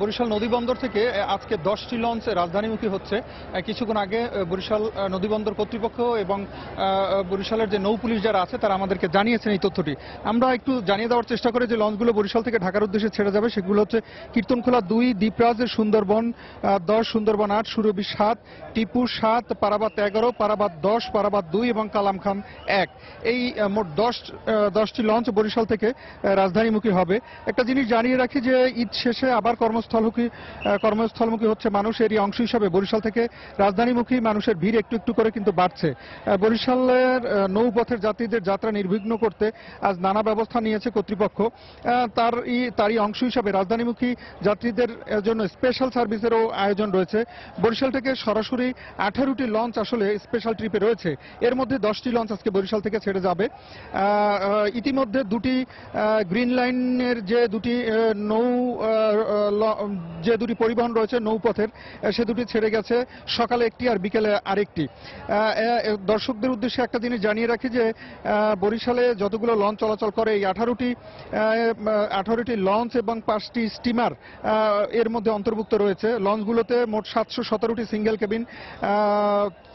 বরিশাল নদীবন্দর থেকে আজকে 10টি লঞ্চ রাজধানীমুখী হচ্ছে। কিছুক্ষণ আগে বরিশাল নদীবন্দর কর্তৃপক্ষ এবং বরিশালের যে নৌ পুলিশ যারা আছে তারা আমাদেরকে জানিয়েছেন এই তথ্যটি। আমরা একটু জানিয়ে দেওয়ার চেষ্টা করি যে লঞ্চগুলো বরিশাল থেকে ঢাকার উদ্দেশ্যে ছেড়ে যাবে। সেগুলো হচ্ছে কীর্তনখোলা 2, দ্বীপরাজের সুন্দরবন 10, সুন্দরবন 8, সুরভি 7, টিপু 7, পারাবাত 11, পারাবাত 10, পারাবাত 2 এবং কালামখান 1। এই মোট 10টি লঞ্চ বরিশাল থেকে রাজধানীমুখী হবে। একটা জিনিস জানিয়ে রাখি, রাখি যে ঈদ শেষে আবার কর্মস্থলমুখী হচ্ছে মানুষ। এরই অংশ হিসাবে বরিশাল থেকে রাজধানীমুখী মানুষের ভিড় একটু একটু করে কিন্তু বাড়ছে। বরিশালের নৌপথের যাত্রীদের যাত্রা নির্বিঘ্ন করতে আজ নানা ব্যবস্থা নিয়েছে কর্তৃপক্ষ। তারই অংশ হিসাবে রাজধানীমুখী যাত্রীদের জন্য স্পেশাল সার্ভিসেরও আয়োজন রয়েছে। বরিশাল থেকে সরাসরি 18টি লঞ্চ আসলে স্পেশাল ট্রিপে রয়েছে। এর মধ্যে 10টি লঞ্চ আজকে বরিশাল থেকে ছেড়ে যাবে। ইতিমধ্যে দুটি গ্রিন লাইনের যে দুটি পরিবহন রয়েছে নৌপথের, সে দুটি ছেড়ে গেছে, সকালে একটি আর বিকেলে আরেকটি। দর্শকদের উদ্দেশ্যে একটা জিনিস জানিয়ে রাখি যে বরিশালে যতগুলো লঞ্চ চলাচল করে এই 18টি লঞ্চ এবং 5টি স্টিমার এর মধ্যে অন্তর্ভুক্ত রয়েছে। লঞ্চগুলোতে মোট 717টি সিঙ্গেল কেবিন,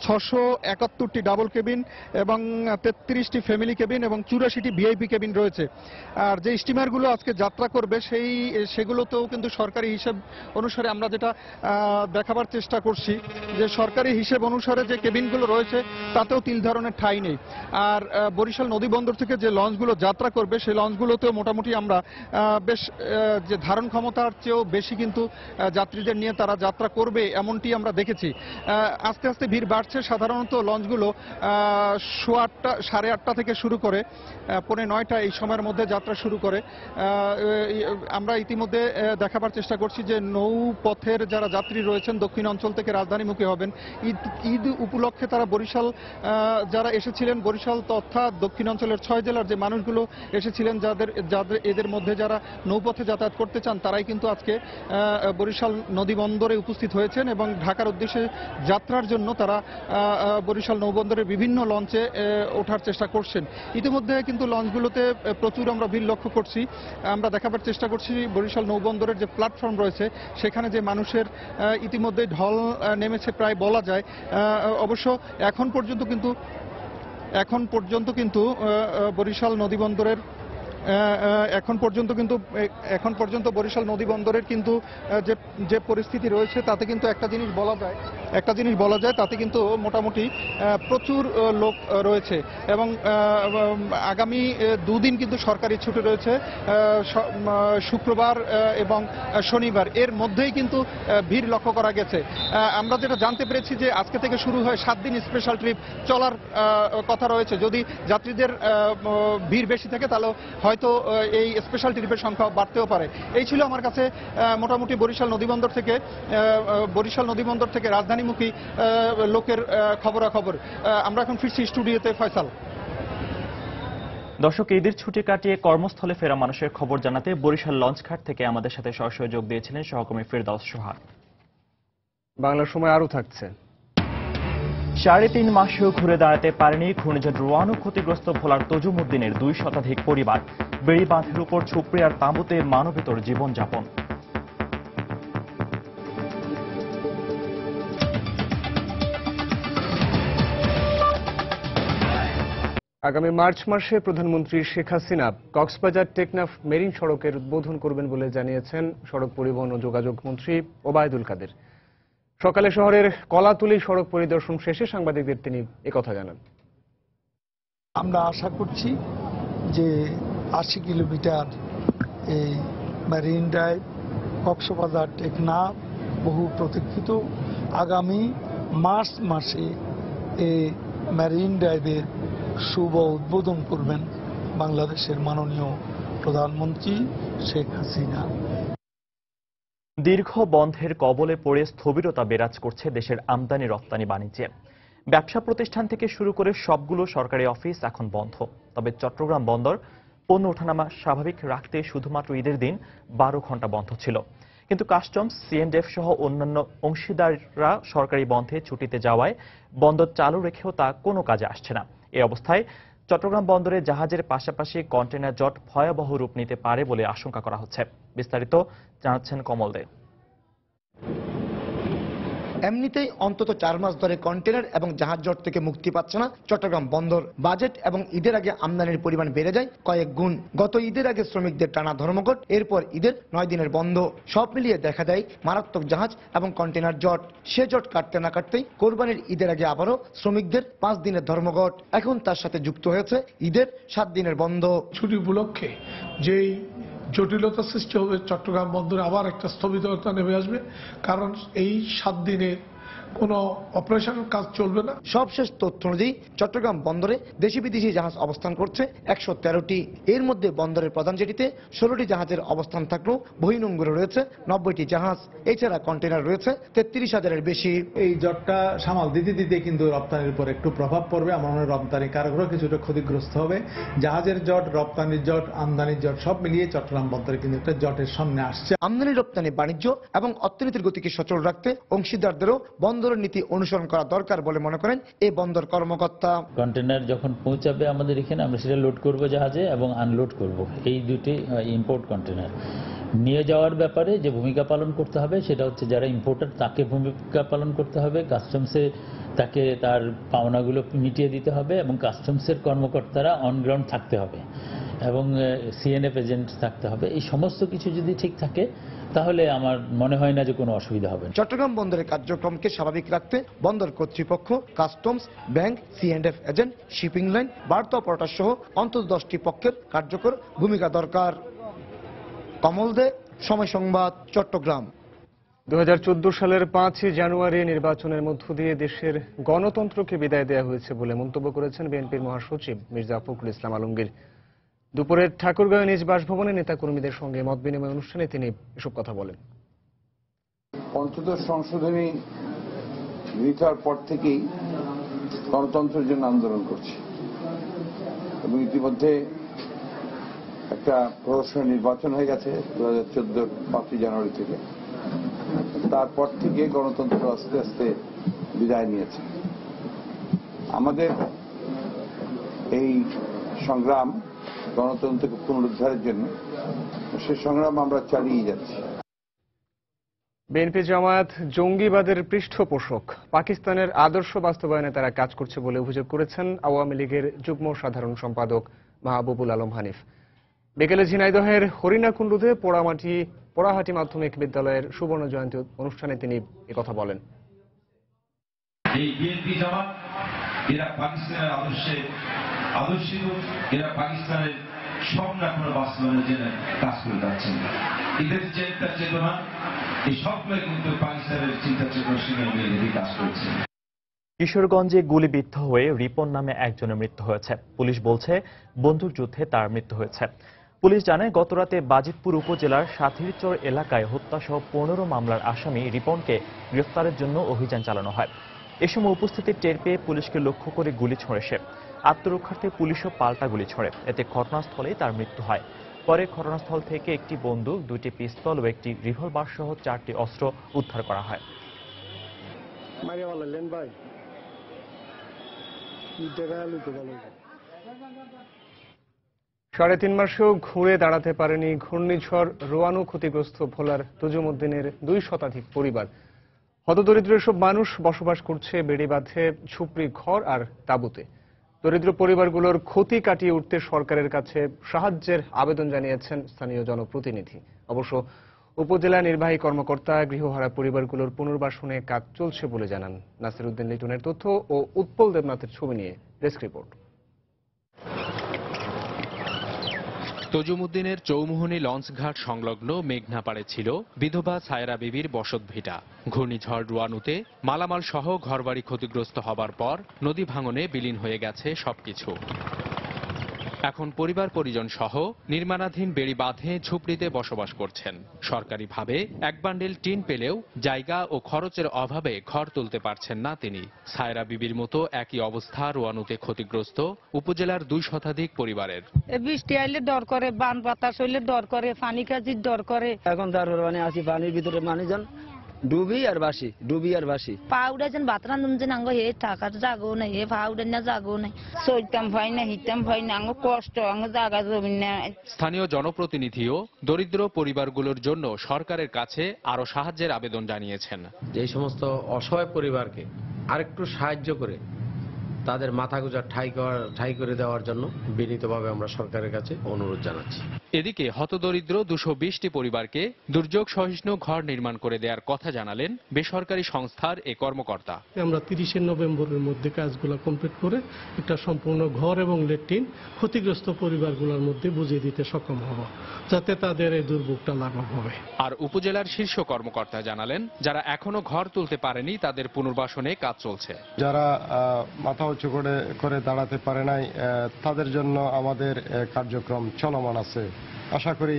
671টি ডাবল কেবিন এবং 33টি ফ্যামিলি কেবিন এবং 84টি ভিআইপি কেবিন রয়েছে। আর যে স্টিমারগুলো আজকে যাত্রা করবে সেগুলোতেও কিন্তু সরকারি হিসেব অনুসারে আমরা যেটা দেখাবার চেষ্টা করছি যে সরকারি হিসেব অনুসারে যে কেবিনগুলো রয়েছে তাতেও তিল ধরনের ঠাঁই নেই। আর বরিশাল নদী বন্দর থেকে যে লঞ্চগুলো যাত্রা করবে সেই লঞ্চগুলোতেও মোটামুটি আমরা বেশ যে ধারণ ক্ষমতার চেয়েও বেশি কিন্তু যাত্রীদের নিয়ে তারা যাত্রা করবে এমনটি আমরা দেখেছি। আস্তে আস্তে ভিড় বাড়ছে। সাধারণত লঞ্চগুলো 8:30 থেকে শুরু করে 9:45 এই সময়ের মধ্যে যাত্রা শুরু করে। আমরা ইতিমধ্যে দেখাবার চেষ্টা করছি যে নৌপথের যারা যাত্রী রয়েছেন দক্ষিণ অঞ্চল থেকে রাজধানীমুখী হবেন, ঈদ উপলক্ষে তারা বরিশাল যারা এসেছিলেন, বরিশাল তথা দক্ষিণ অঞ্চলের 6 জেলার যে মানুষগুলো এসেছিলেন, যাদের এদের মধ্যে যারা নৌপথে যাতায়াত করতে চান তারাই কিন্তু আজকে বরিশাল নদী বন্দরে উপস্থিত হয়েছেন এবং ঢাকার উদ্দেশ্যে যাত্রার জন্য তারা বরিশাল নৌবন্দরের বিভিন্ন লঞ্চে ওঠার চেষ্টা করছেন। ইতিমধ্যে কিন্তু লঞ্চগুলোতে প্রচুর আমরা ভিড় লক্ষ্য করছি। আমরা দেখাবার চেষ্টা করছি বরিশাল নৌবন্দরের যে প্ল্যাটফর্ম রয়েছে সেখানে যে মানুষের ইতিমধ্যে ঢল নেমেছে প্রায় বলা যায়। অবশ্য এখন পর্যন্ত কিন্তু বরিশাল নদী বন্দরের বরিশাল নদী বন্দরের কিন্তু যে পরিস্থিতি রয়েছে তাতে কিন্তু একটা জিনিস বলা যায় তাতে কিন্তু মোটামুটি প্রচুর লোক রয়েছে এবং আগামী 2 দিন কিন্তু সরকারি ছুটি রয়েছে, শুক্রবার এবং শনিবার। এর মধ্যেই কিন্তু ভিড় লক্ষ্য করা গেছে। আমরা যেটা জানতে পেরেছি যে আজকে থেকে শুরু হয় 7 দিন স্পেশাল ট্রিপ চলার কথা রয়েছে। যদি যাত্রীদের ভিড় বেশি থাকে তাহলে হয়তো এই স্পেশাল ট্রিপের সংখ্যা বাড়তেও পারে। এই ছিল আমার কাছে মোটামুটি বরিশাল নদীবন্দর থেকে রাজধানীমুখী লোকের খবরাখবর। আমরা এখন ফিরছি স্টুডিওতে। ফয়সাল। দর্শক, ঈদের ছুটি কাটিয়ে কর্মস্থলে ফেরা মানুষের খবর জানাতে বরিশাল লঞ্চঘাট থেকে আমাদের সাথে সরাসরি যোগ দিয়েছিলেন সহকর্মী ফেরদাউস সোহাগ। বাংলা সময় আরও থাকছে। 3.5 মাসেও ঘুরে দাঁড়াতে পারেনি ঘূর্ণিঝড় রোয়ানু ক্ষতিগ্রস্ত ভোলার তজুমউদ্দিনের 2 শতাধিক পরিবার। বেড়ি বাঁধের উপর ঝুপড়ি আর তাঁবুতে মানবেতর জীবনযাপন। আগামী মার্চ মাসে প্রধানমন্ত্রী শেখ হাসিনা কক্সবাজার টেকনাফ মেরিন সড়কের উদ্বোধন করবেন বলে জানিয়েছেন সড়ক পরিবহন ও যোগাযোগ মন্ত্রী ওবায়দুল কাদের। সকালে শহরের কলাতুলি সড়ক পরিদর্শন শেষে সাংবাদিকদের তিনি একথা জানান। আমরা আশা করছি যে 80 কিলোমিটার এই মেরিন ড্রাইভ কক্সবাজার টেকনাফ বহু প্রতীক্ষিত আগামী মার্চ মাসে এই মেরিন ড্রাইভের শুভ উদ্বোধন করবেন বাংলাদেশের মাননীয় প্রধানমন্ত্রী শেখ হাসিনা। দীর্ঘ বন্ধের কবলে পড়ে স্থবিরতা বিরাজ করছে দেশের আমদানি রপ্তানি বাণিজ্যে। ব্যবসা প্রতিষ্ঠান থেকে শুরু করে সবগুলো সরকারি অফিস এখন বন্ধ। তবে চট্টগ্রাম বন্দর পণ্য ওঠানামা স্বাভাবিক রাখতে শুধুমাত্র ঈদের দিন 12 ঘন্টা বন্ধ ছিল। কিন্তু কাস্টমস, সিএনডিএফ সহ অন্যান্য অংশীদাররা সরকারি বন্ধে ছুটিতে যাওয়ায় বন্দর চালু রেখেও তা কোনো কাজে আসছে না। এই অবস্থায় চট্টগ্রাম বন্দরে জাহাজের পাশাপাশি কন্টেইনার জট ভয়াবহ রূপ নিতে পারে বলে আশঙ্কা করা হচ্ছে। বিস্তারিত জানাচ্ছেন কমল দে। এমনিতেই অন্তত 4 মাস ধরে কন্টেইনার এবং জাহাজ জট থেকে মুক্তি পাচ্ছে না চট্টগ্রাম বন্দর। বাজেট এবং ঈদের আগে আমদানির পরিমাণ বেড়ে যায় কয়েক গুণ। গত ঈদের আগে শ্রমিকদের টানা ধর্মঘট, এরপর ঈদের 9 দিনের বন্ধ, সব মিলিয়ে দেখা দেয় মারাত্মক জাহাজ এবং কন্টেইনার জট। সে জট কাটতে না কাটতেই কোরবানির ঈদের আগে আবারও শ্রমিকদের 5 দিনের ধর্মঘট। এখন তার সাথে যুক্ত হয়েছে ঈদের 7 দিনের বন্ধ। ছুটি উপলক্ষে যেই জটিলতা সৃষ্টি হবে, চট্টগ্রাম বন্দরে আবার একটা স্থগিততা নেমে আসবে, কারণ এই 7 দিনে কোনো অপারেশন কাজ চলবে না। সবশেষ তথ্য অনুযায়ী চট্টগ্রাম বন্দরে দেশি বিদেশি জাহাজ অবস্থান করছে 113টি। এর মধ্যে বন্দরের প্রধান জেটিতে 16টি জাহাজের অবস্থান থাকলেও বহির্নোঙরে রয়েছে 90টি জাহাজ। এছাড়া কন্টেনার রয়েছে 33,000-এর বেশি। এই জটটা সামাল দিতে দিতে কিন্তু রপ্তানির উপর একটু প্রভাব পড়বে। আমার মনে হয় রপ্তানি কারকরাও কিছুটা ক্ষতিগ্রস্ত হবে। জাহাজের জট, রপ্তানির জট, আমদানির জট সব মিলিয়ে চট্টগ্রাম বন্দরে কিন্তু একটা জটের সামনে আসছে। আমদানি রপ্তানি বাণিজ্য এবং অর্থনীতির গতিকে সচল রাখতে অংশীদারদেরও বন্দরের নীতি অনুসরণ করা দরকার বলে মনে করেন এই বন্দর কর্মকর্তা। কন্টেনার যখন পৌঁছাবে আমাদের এখানে, আমরা সেটা লোড করব জাহাজে এবং আনলোড করব। এই দুটি ইম্পোর্ট কন্টেনার নিয়ে যাওয়ার ব্যাপারে যে ভূমিকা পালন করতে হবে সেটা হচ্ছে যারা ইম্পোর্টার তাকে ভূমিকা পালন করতে হবে, কাস্টমসে তাকে তার পাওনাগুলো মিটিয়ে দিতে হবে এবং কাস্টমসের কর্মকর্তারা অনগ্রাউন্ড থাকতে হবে এবং সিএনএফ এজেন্ট থাকতে হবে। এই সমস্ত কিছু যদি ঠিক থাকে তাহলে আমার মনে হয় না যে কোনো অসুবিধা হবে। চট্টগ্রাম বন্দরের কার্যক্রমকে স্বাভাবিক রাখতে বন্দর কর্তৃপক্ষ, customs, bank, CNF agent, shipping line, বার্তা অপারেটর সহ অন্তত 10টি পক্ষের কার্যকর ভূমিকা দরকার। কমল দে, সময় সংবাদ, চট্টগ্রাম। 2014 সালের 5 জানুয়ারি নির্বাচনের মধ্য দিয়ে দেশের গণতন্ত্রকে বিদায় দেওয়া হয়েছে বলে মন্তব্য করেছেন বিএনপির মহাসচিব মির্জা ফখরুল ইসলাম আলমগীর। দুপুরে ঠাকুরগাঁও নিজ বাসভবনে নেতাকর্মীদের সঙ্গে মত বিনিময় অনুষ্ঠানে তিনি এসব কথা বলেন। পঞ্চদশ সংশোধনী গৃহীতার পর থেকেই গণতন্ত্রের জন্য আন্দোলন করছি এবং ইতিমধ্যে একটা প্রহসনের নির্বাচন হয়ে গেছে 2014 5 জানুয়ারি থেকে। তারপর থেকে গণতন্ত্র আস্তে আস্তে বিদায় নিয়েছে। আমাদের এই সংগ্রাম গণতন্ত্রকে পুনরুদ্ধারের জন্য, সে সংগ্রাম আমরা চালিয়ে যাচ্ছি। বিএনপি জামায়াত জঙ্গিবাদের পৃষ্ঠপোষক, পাকিস্তানের আদর্শ বাস্তবায়নে তারা কাজ করছে বলে অভিযোগ করেছেন আওয়ামী লীগের যুগ্ম সাধারণ সম্পাদক মাহবুবুল আলম হানিফ। বিকেলে ঝিনাইদহের হরিণাকুণ্ডুতে পোড়াহাটি মাধ্যমিক বিদ্যালয়ের সুবর্ণ জয়ন্তী অনুষ্ঠানে তিনি একথা বলেন। এই বিএনপি জামাত এরা পাকিস্তানের আদর্শিত, এরা পাকিস্তানের স্বপ্ন এখনো বাস্তবায়নের জন্য কাজ করে যাচ্ছেন। এদের চিন্তা চেতনা এই সবগুলো কিন্তু পাকিস্তানের চিন্তা চেতনার সঙ্গে মিলে কাজ করছে। কিশোরগঞ্জে গুলিবিদ্ধ হয়ে রিপন নামে একজনের মৃত্যু হয়েছে। পুলিশ বলছে বন্দুকযুদ্ধে তার মৃত্যু হয়েছে। পুলিশ জানায় গতরাতে বাজিতপুর উপজেলার সাথীরচর এলাকায় হত্যাসহ 15 মামলার আসামি রিপনকে গ্রেফতারের জন্য অভিযান চালানো হয়। এ সময় উপস্থিতি টের পেয়ে পুলিশকে লক্ষ্য করে গুলি ছোঁড়ে সে। আত্মরক্ষার্থে পুলিশও পাল্টা গুলি ছোড়ে। এতে ঘটনাস্থলেই তার মৃত্যু হয়। পরে ঘটনাস্থল থেকে একটি বন্দুক, 2টি পিস্তল ও একটি রিভলভার সহ 4টি অস্ত্র উদ্ধার করা হয়। 3.5 মাসেও ঘুরে দাঁড়াতে পারেনি ঘূর্ণিঝড় রোয়ানু ক্ষতিগ্রস্ত ভোলার তুজুমুদ্দিনের 2 শতাধিক পরিবার। হতদরিদ্র এসব মানুষ বসবাস করছে বেড়িবাঁধে, ঝুপড়ি ঘর আর তাঁবুতে। দরিদ্র পরিবারগুলোর ক্ষতি কাটিয়ে উঠতে সরকারের কাছে সাহায্যের আবেদন জানিয়েছেন স্থানীয় জনপ্রতিনিধি। অবশ্য উপজেলা নির্বাহী কর্মকর্তা গৃহহারা পরিবারগুলোর পুনর্বাসনে কাজ চলছে বলে জানান। নাসির উদ্দিন লিটনের তথ্য ও উৎপল দেবনাথের ছবি নিয়ে ডেস্ক রিপোর্ট। তজুমুদ্দিনের চৌমুহনী লঞ্চঘাট সংলগ্ন মেঘনাপাড়ে ছিল বিধবা সায়রা বিবির বসতভিটা। ঘূর্ণিঝড় রোয়ানুতে মালামাল সহ ঘরবাড়ি ক্ষতিগ্রস্ত হবার পর নদী ভাঙনে বিলীন হয়ে গেছে সবকিছু। এখন পরিবার পরিজন সহ নির্মাণাধীন বেড়িবাঁধে ঝুপড়িতে বসবাস করছেন। সরকারিভাবে 1 বান্ডিল টিন পেলেও জায়গা ও খরচের অভাবে ঘর তুলতে পারছেন না তিনি। সায়রা বিবির মতো একই অবস্থা রোয়ানুতে ক্ষতিগ্রস্ত উপজেলার 2 শতাধিক পরিবারের। বৃষ্টি আইলে ডর করে, বান বাতাস হইলে ডর করে, পানি কাজির ডর করে। এখন তার আসি পানির ভিতরে মানুষজন ডুবি আর বাসি পা উড়াইছেন বাতরা নুমছেন আঙ্গ হে টাকা জাগো নাই, হে পা উড়েন না জাগো নাই, সইতাম ভাই না হিতাম ভাই না, আঙ্গ কষ্ট, আঙ্গ জাগা জমি না। স্থানীয় জনপ্রতিনিধিও দরিদ্র পরিবারগুলোর জন্য সরকারের কাছে আরো সাহায্যের আবেদন জানিয়েছেন। যে সমস্ত অসহায় পরিবারকে আরেকটু সাহায্য করে তাদের মাথা গোঁজার ঠাঁই করে দেওয়ার জন্য বিনীতভাবে আমরা সরকারের কাছে অনুরোধ জানাচ্ছি। এদিকে হতদরিদ্র 220টি পরিবারকে দুর্যোগ সহিষ্ণু ঘর নির্মাণ করে দেওয়ার কথা জানালেন বেসরকারি সংস্থার এই কর্মকর্তা। আমরা 30 নভেম্বরের মধ্যে কাজগুলো কমপ্লিট করে একটা সম্পূর্ণ ঘর এবং ল্যাট্রিন ক্ষতিগ্রস্ত পরিবারগুলোর মধ্যে বুঝিয়ে দিতে সক্ষম হব, যাতে তাদের এই দুর্ভোগটা লাঘব হবে। আর উপজেলার শীর্ষ কর্মকর্তা জানালেন, যারা এখনো ঘর তুলতে পারেনি তাদের পুনর্বাসনে কাজ চলছে। যারা মাথা উঁচু করে দাঁড়াতে পারে নাই তাদের জন্য আমাদের কার্যক্রম চলমান আছে। আশা করি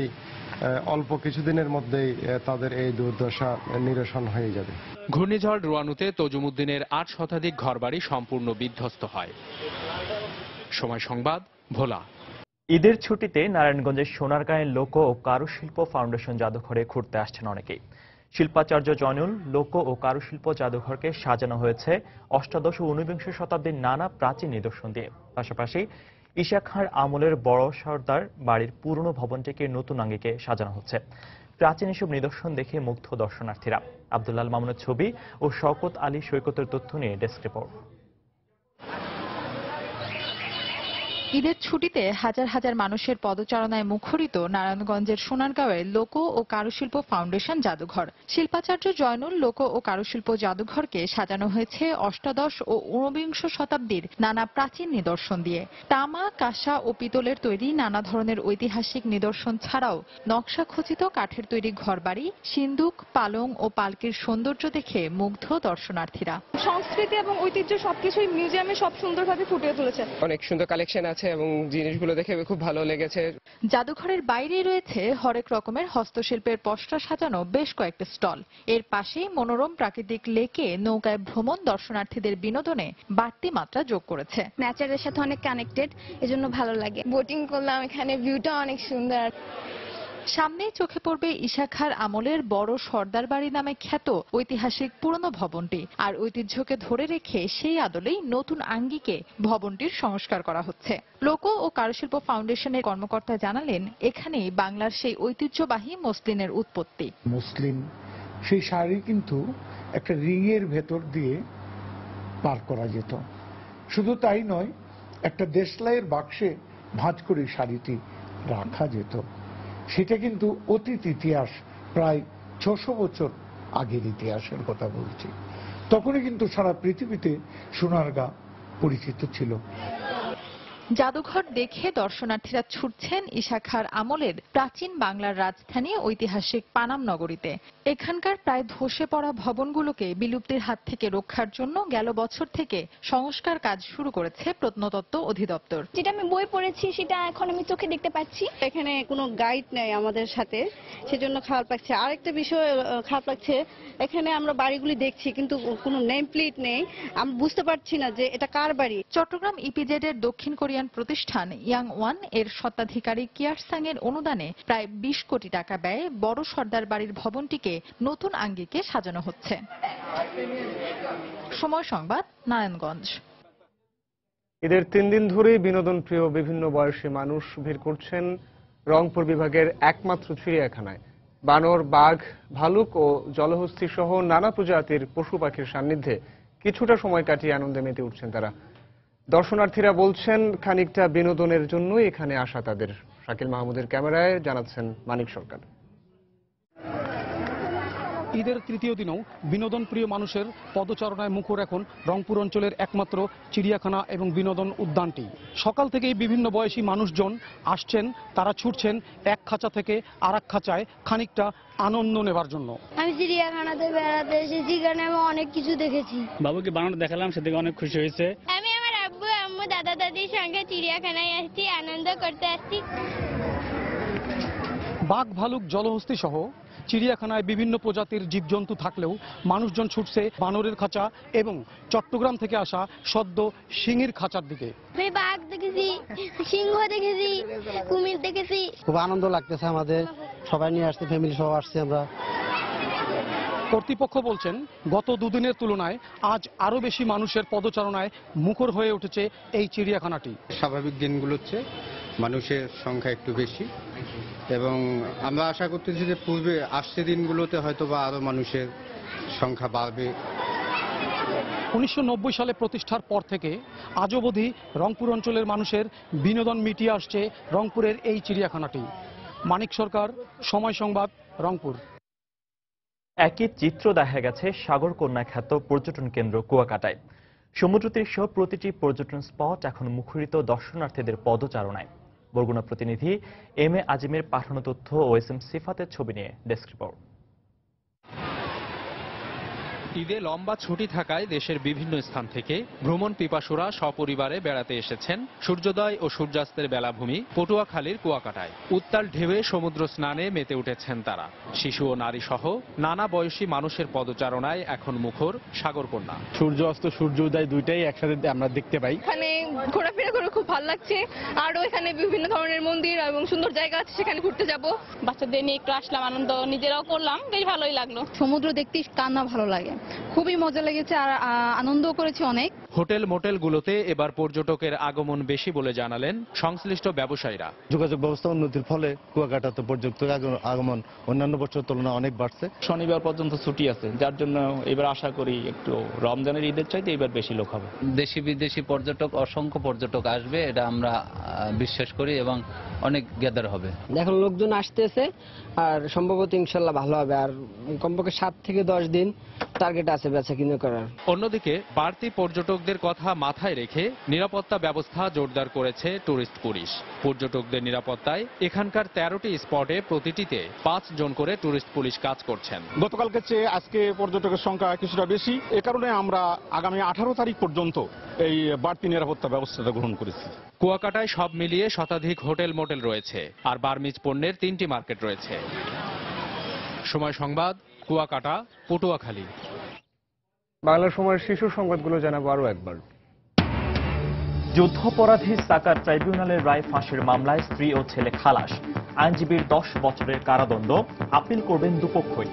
অল্প কিছুদিনের মধ্যেই তাদের এই দুর্দশা নিরসন হয়ে যাবে। ঘূর্ণিঝড় রুয়ানুতে তজুমুদ্দিনের 8 শতাধিক ঘরবাড়ি সম্পূর্ণ বিধ্বস্ত হয়। সময় সংবাদ, ভোলা। ঈদের ছুটিতে নারায়ণগঞ্জের সোনারগাঁয়ের লোক ও কারুশিল্প ফাউন্ডেশন জাদুঘরে ঘুরতে আসছেন অনেকেই। শিল্পাচার্য জয়নুল লোক ও কারুশিল্প জাদুঘরকে সাজানো হয়েছে অষ্টাদশ ও ঊনবিংশ শতাব্দীর নানা প্রাচীন নিদর্শন দিয়ে। পাশাপাশি ঈশা খাঁর আমলের বড় সর্দার বাড়ির পুরনো ভবনটিকে নতুন আঙ্গিকে সাজানো হচ্ছে। প্রাচীন এসব নিদর্শন দেখে মুগ্ধ দর্শনার্থীরা। আব্দুল্লাহ মামুনের ছবি ও শওকত আলী সৈকতের তথ্য নিয়ে ডেস্ক রিপোর্ট। ঈদের ছুটিতে হাজার হাজার মানুষের পদচারণায় মুখরিত নারায়ণগঞ্জের সোনারগাঁওয়ের লোক ও কারুশিল্প ফাউন্ডেশন জাদুঘর। শিল্পাচার্য জয়নুল লোক ও কারুশিল্প জাদুঘরকে সাজানো হয়েছে অষ্টাদশ ও ঊনবিংশ শতাব্দীর নানা প্রাচীন নিদর্শন দিয়ে। তামা, কাঁসা ও পিতলের তৈরি নানা ধরনের ঐতিহাসিক নিদর্শন ছাড়াও নকশা খচিত কাঠের তৈরি ঘরবাড়ি, সিন্দুক, পালং ও পালকির সৌন্দর্য দেখে মুগ্ধ দর্শনার্থীরা। সংস্কৃতি এবং ঐতিহ্য সবকিছুই মিউজিয়ামে সব সুন্দরভাবে ফুটিয়ে তুলেছে। অনেক সুন্দর কালেকশন আছে এবং জিনিসগুলো দেখে খুব ভালো লেগেছে। জাদুঘরের বাইরে রয়েছে হরেক রকমের হস্তশিল্পের পসরা সাজানো বেশ কয়েকটি স্টল। এর পাশেই মনোরম প্রাকৃতিক লেকে নৌকায় ভ্রমণ দর্শনার্থীদের বিনোদনে বাড়তি মাত্রা যোগ করেছে। নেচারের সাথে অনেক কানেক্টেড, এজন্য ভালো লাগে। বোটিং করলাম, এখানে ভিউটা অনেক সুন্দর। সামনেই চোখে পড়বে ঈশা খাঁর আমলের বড় সর্দার বাড়ি নামে খ্যাত ঐতিহাসিক পুরনো ভবনটি। আর ঐতিহ্যকে ধরে রেখে সেই আদলেই নতুন আঙ্গিকে ভবনটির সংস্কার করা হচ্ছে। লোক ও কারুশিল্প ফাউন্ডেশনের কর্মকর্তা জানালেন, এখানেই বাংলার সেই ঐতিহ্যবাহী মসলিনের উৎপত্তি। মসলিন সেই শাড়ি কিন্তু একটা রিংয়ের ভেতর দিয়ে পার করা যেত। শুধু তাই নয়, একটা দেশলাইয়ের বাক্সে ভাঁজ করে শাড়িটি রাখা যেত। সেটা কিন্তু অতীত ইতিহাস, প্রায় 600 বছর আগের ইতিহাসের কথা বলছি। তখনই কিন্তু সারা পৃথিবীতে সোনারগাঁ পরিচিত ছিল। জাদুঘর দেখে দর্শনার্থীরা ছুটছেন ঈশা খাঁর আমলের প্রাচীন বাংলার রাজধানী ঐতিহাসিক পানাম নগরীতে। এখানকার প্রায় ধসে পড়া ভবনগুলোকে বিলুপ্তির হাত থেকে রক্ষার জন্য গেল বছর থেকে সংস্কার কাজ শুরু করেছে প্রত্নতত্ত্ব অধিদপ্তর। যেটা আমি বই পড়েছি সেটা এখন আমি চোখে দেখতে পাচ্ছি। এখানে কোনো গাইড নেই আমাদের সাথে, সেজন্য খারাপ লাগছে। আরেকটা বিষয় খারাপ লাগছে, এখানে আমরা বাড়িগুলি দেখছি কিন্তু কোনো নেম প্লেট নেই, আমরা বুঝতে পারছি না যে এটা কার বাড়ি। চট্টগ্রাম ইপিজেড এর দক্ষিণ কোরিয়ান প্রতিষ্ঠান ইয়াং ওয়ান এর স্বত্বাধিকারী কিয়ারসাং এর অনুদানে প্রায় 20 কোটি টাকা ব্যয়ে বড় সর্দার বাড়ির ভবনটিকে নতুন আঙ্গিকে সাজানো হচ্ছে। সময় সংবাদ, নারায়ণগঞ্জ। ঈদের 3 দিন ধরে বিনোদন প্রিয় বিভিন্ন বয়সী মানুষ ভিড় করছেন রংপুর বিভাগের একমাত্র চিড়িয়াখানায়। বানর, বাঘ, ভালুক ও জলহস্তী সহ নানা প্রজাতির পশু পাখির সান্নিধ্যে কিছুটা সময় কাটিয়ে আনন্দে মেতে উঠছেন তারা। দর্শনার্থীরা বলছেন, খানিকটা বিনোদনের জন্যই এখানে আসা তাদের। শাকিল মাহমুদের ক্যামেরায় জানাচ্ছেন মানিক সরকার। ঈদের তৃতীয় দিনেও বিনোদন প্রিয় মানুষের পদচারণায় মুখর এখন রংপুর অঞ্চলের একমাত্র চিড়িয়াখানা এবং বিনোদন উদ্যানটি। সকাল থেকেই বিভিন্ন বয়সী মানুষজন আসছেন, তারা ছুটছেন এক খাঁচা থেকে আর এক খাঁচায় খানিকটা আনন্দ নেবার জন্য। আমি চিড়িয়াখানাতে বেড়াতে এসেছি, কারণ আমি অনেক কিছু দেখেছি। বাবুকে বানর দেখালাম, সে থেকে অনেক খুশি হয়েছে। আমি আমার আব্বু আম্মু দাদা দাদির সঙ্গে চিড়িয়াখানায় আসছি, আনন্দ করতে আসছি। বাঘ, ভালুক, জলহস্তী সহ চিড়িয়াখানায় বিভিন্ন প্রজাতির জীবজন্তু থাকলেও মানুষজন ছুটছে বানরের খাঁচা এবং চট্টগ্রাম থেকে আসা সদ্য সিংহের খাঁচার দিকে। আমি বাঘ দেখেছি, সিংহ দেখেছি, কুমির দেখেছি। খুব আনন্দ লাগতেছে আমাদের, সবাই নিয়ে আসছে, ফ্যামিলি সহ আসছে আমরা। কর্তৃপক্ষ বলছেন, গত দুদিনের তুলনায় আজ আরো বেশি মানুষের পদচারণায় মুখর হয়ে উঠেছে এই চিড়িয়াখানাটি। স্বাভাবিক দিনগুলোতে মানুষের সংখ্যা একটু বেশি এবং আমরা আশা করতেছি যে পূর্বে আসছে দিনগুলোতে হয়তো বা আরো মানুষের সংখ্যা বাড়বে। 1990 সালে প্রতিষ্ঠার পর থেকে আজ অবধি রংপুর অঞ্চলের মানুষের বিনোদন মিটিয়ে আসছে রংপুরের এই চিড়িয়াখানাটি। মানিক সরকার, সময় সংবাদ, রংপুর। একই চিত্র দেখা গেছে সাগরকন্যা খ্যাত পর্যটন কেন্দ্র কুয়াকাটায়। সমুদ্রতীর সহ প্রতিটি পর্যটন স্পট এখন মুখরিত দর্শনার্থীদের পদচারণায়। বরগুনা প্রতিনিধি এম এ আজিমের পাঠানো তথ্য ও এস এম সিফাতের ছবি নিয়ে ডেস্ক রিপোর্ট। ঈদে লম্বা ছুটি থাকায় দেশের বিভিন্ন স্থান থেকে ভ্রমণ পিপাসুরা সপরিবারে বেড়াতে এসেছেন সূর্যোদয় ও সূর্যাস্তের বেলাভূমি পটুয়াখালীর কুয়াকাটায়। উত্তাল ঢেউয়ে সমুদ্র স্নানে মেতে উঠেছেন তারা। শিশু ও নারী সহ নানা বয়সী মানুষের পদচারণায় এখন মুখর সাগরকন্যা। সূর্য অস্ত সূর্য উদয় দুইটাই একসাথে আমরা দেখতে পাই। এখানে ঘোরাফেরা করে খুব ভালো লাগছে, আরো এখানে বিভিন্ন ধরনের মন্দির এবং সুন্দর জায়গা আছে, সেখানে ঘুরতে যাব। বাচ্চাদের নিয়ে একটু আসলাম, আনন্দ নিজেরাও করলাম, বেশ ভালোই লাগলো। সমুদ্র দেখতে কান্না ভালো লাগে, খুবই মজা লেগেছে আর আনন্দও করেছি অনেক। হোটেল মোটেলগুলোতে এবার পর্যটকের আগমন বেশি বলে জানালেন সংশ্লিষ্ট ব্যবসায়ীরা। যোগাযোগ ব্যবস্থা উন্নতির ফলে কুয়াকাটাতে পর্যটক আগমন অন্যান্য বছরের তুলনায় অনেক বাড়ছে। শনিবার পর্যন্ত ছুটি আছে, যার জন্য এবার আশা করি একটু রমজানের ঈদের চাইতে এবার বেশি লোক হবে। দেশি বিদেশি পর্যটক, অসংখ্য পর্যটক আসবে, এটা আমরা বিশ্বাস করি এবং অনেক গ্যাদার হবে। এখন লোকজন আসতেছে আর সম্ভবত ইনশাল্লাহ ভালো হবে। আর কমপক্ষে 7 থেকে 10 দিন টার্গেট আছে বেচা কিনে করার। অন্যদিকে বাড়তি পর্যটকদের কথা মাথায় রেখে নিরাপত্তা ব্যবস্থা জোরদার করেছে টুরিস্ট পুলিশ। পর্যটকদের নিরাপত্তায় এখানকার 13টি স্পটে প্রতিটিতে 5 জন করে টুরিস্ট পুলিশ কাজ করছেন। গতকালকে চেয়ে আজকে পর্যটকের সংখ্যা কিছুটা বেশি, এ কারণে আমরা আগামী 18 তারিখ পর্যন্ত এই বাড়তি নিরাপত্তা ব্যবস্থাটা গ্রহণ করেছি। কুয়াকাটায় সব মিলিয়ে শতাধিক হোটেল মোটেল রয়েছে আর বার্মিজ পণ্যের 3টি মার্কেট রয়েছে। সময় সংবাদ, কুয়াকাটা, পটুয়াখালী। বাংলা সময়ের শীর্ষ সংবাদগুলো জানাবো আরো একবার। যুদ্ধাপরাধী সাকার ট্রাইব্যুনালের রায় ফাঁসির মামলায় স্ত্রী ও ছেলে খালাস। আইনজীবীর 10 বছরের কারাদণ্ড, আপিল করবেন দুপক্ষই।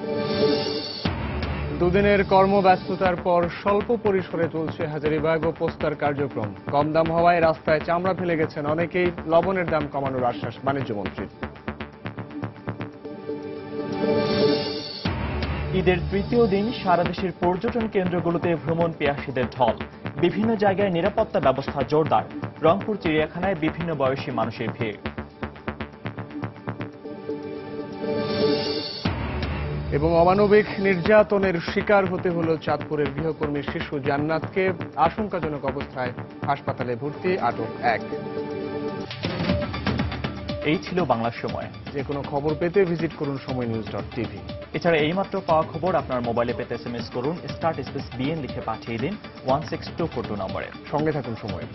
দুদিনের কর্মব্যস্ততার পর স্বল্প পরিসরে চলছে হাজারীবাগ ও পোস্তার কার্যক্রম। কম দাম হওয়ায় রাস্তায় চামড়া ফেলে গেছেন অনেকেই। লবণের দাম কমানোর আশ্বাস বাণিজ্যমন্ত্রীর। ঈদের তৃতীয় দিন সারা দেশের পর্যটন কেন্দ্রগুলোতে ভ্রমণ পিয়াসীদের ঢল। বিভিন্ন জায়গায় নিরাপত্তা ব্যবস্থা জোরদার। রংপুর চিড়িয়াখানায় বিভিন্ন বয়সী মানুষের ভিড়। এবং অমানবিক নির্যাতনের শিকার হতে হল চাঁদপুরের গৃহকর্মী শিশু জান্নাতকে। আশঙ্কাজনক অবস্থায় হাসপাতালে ভর্তি, আটক 1। এই ছিল বাংলা সময়। যে কোনো খবর পেতে ভিজিট করুন সময়নিউজ.tv। এছাড়া এইমাত্র পাওয়া খবর আপনার মোবাইলে পেতে SMS করুন, স্টার্ট স্পেস BN লিখে পাঠিয়ে দিন 16242 নম্বরে। সঙ্গে থাকুন সময়।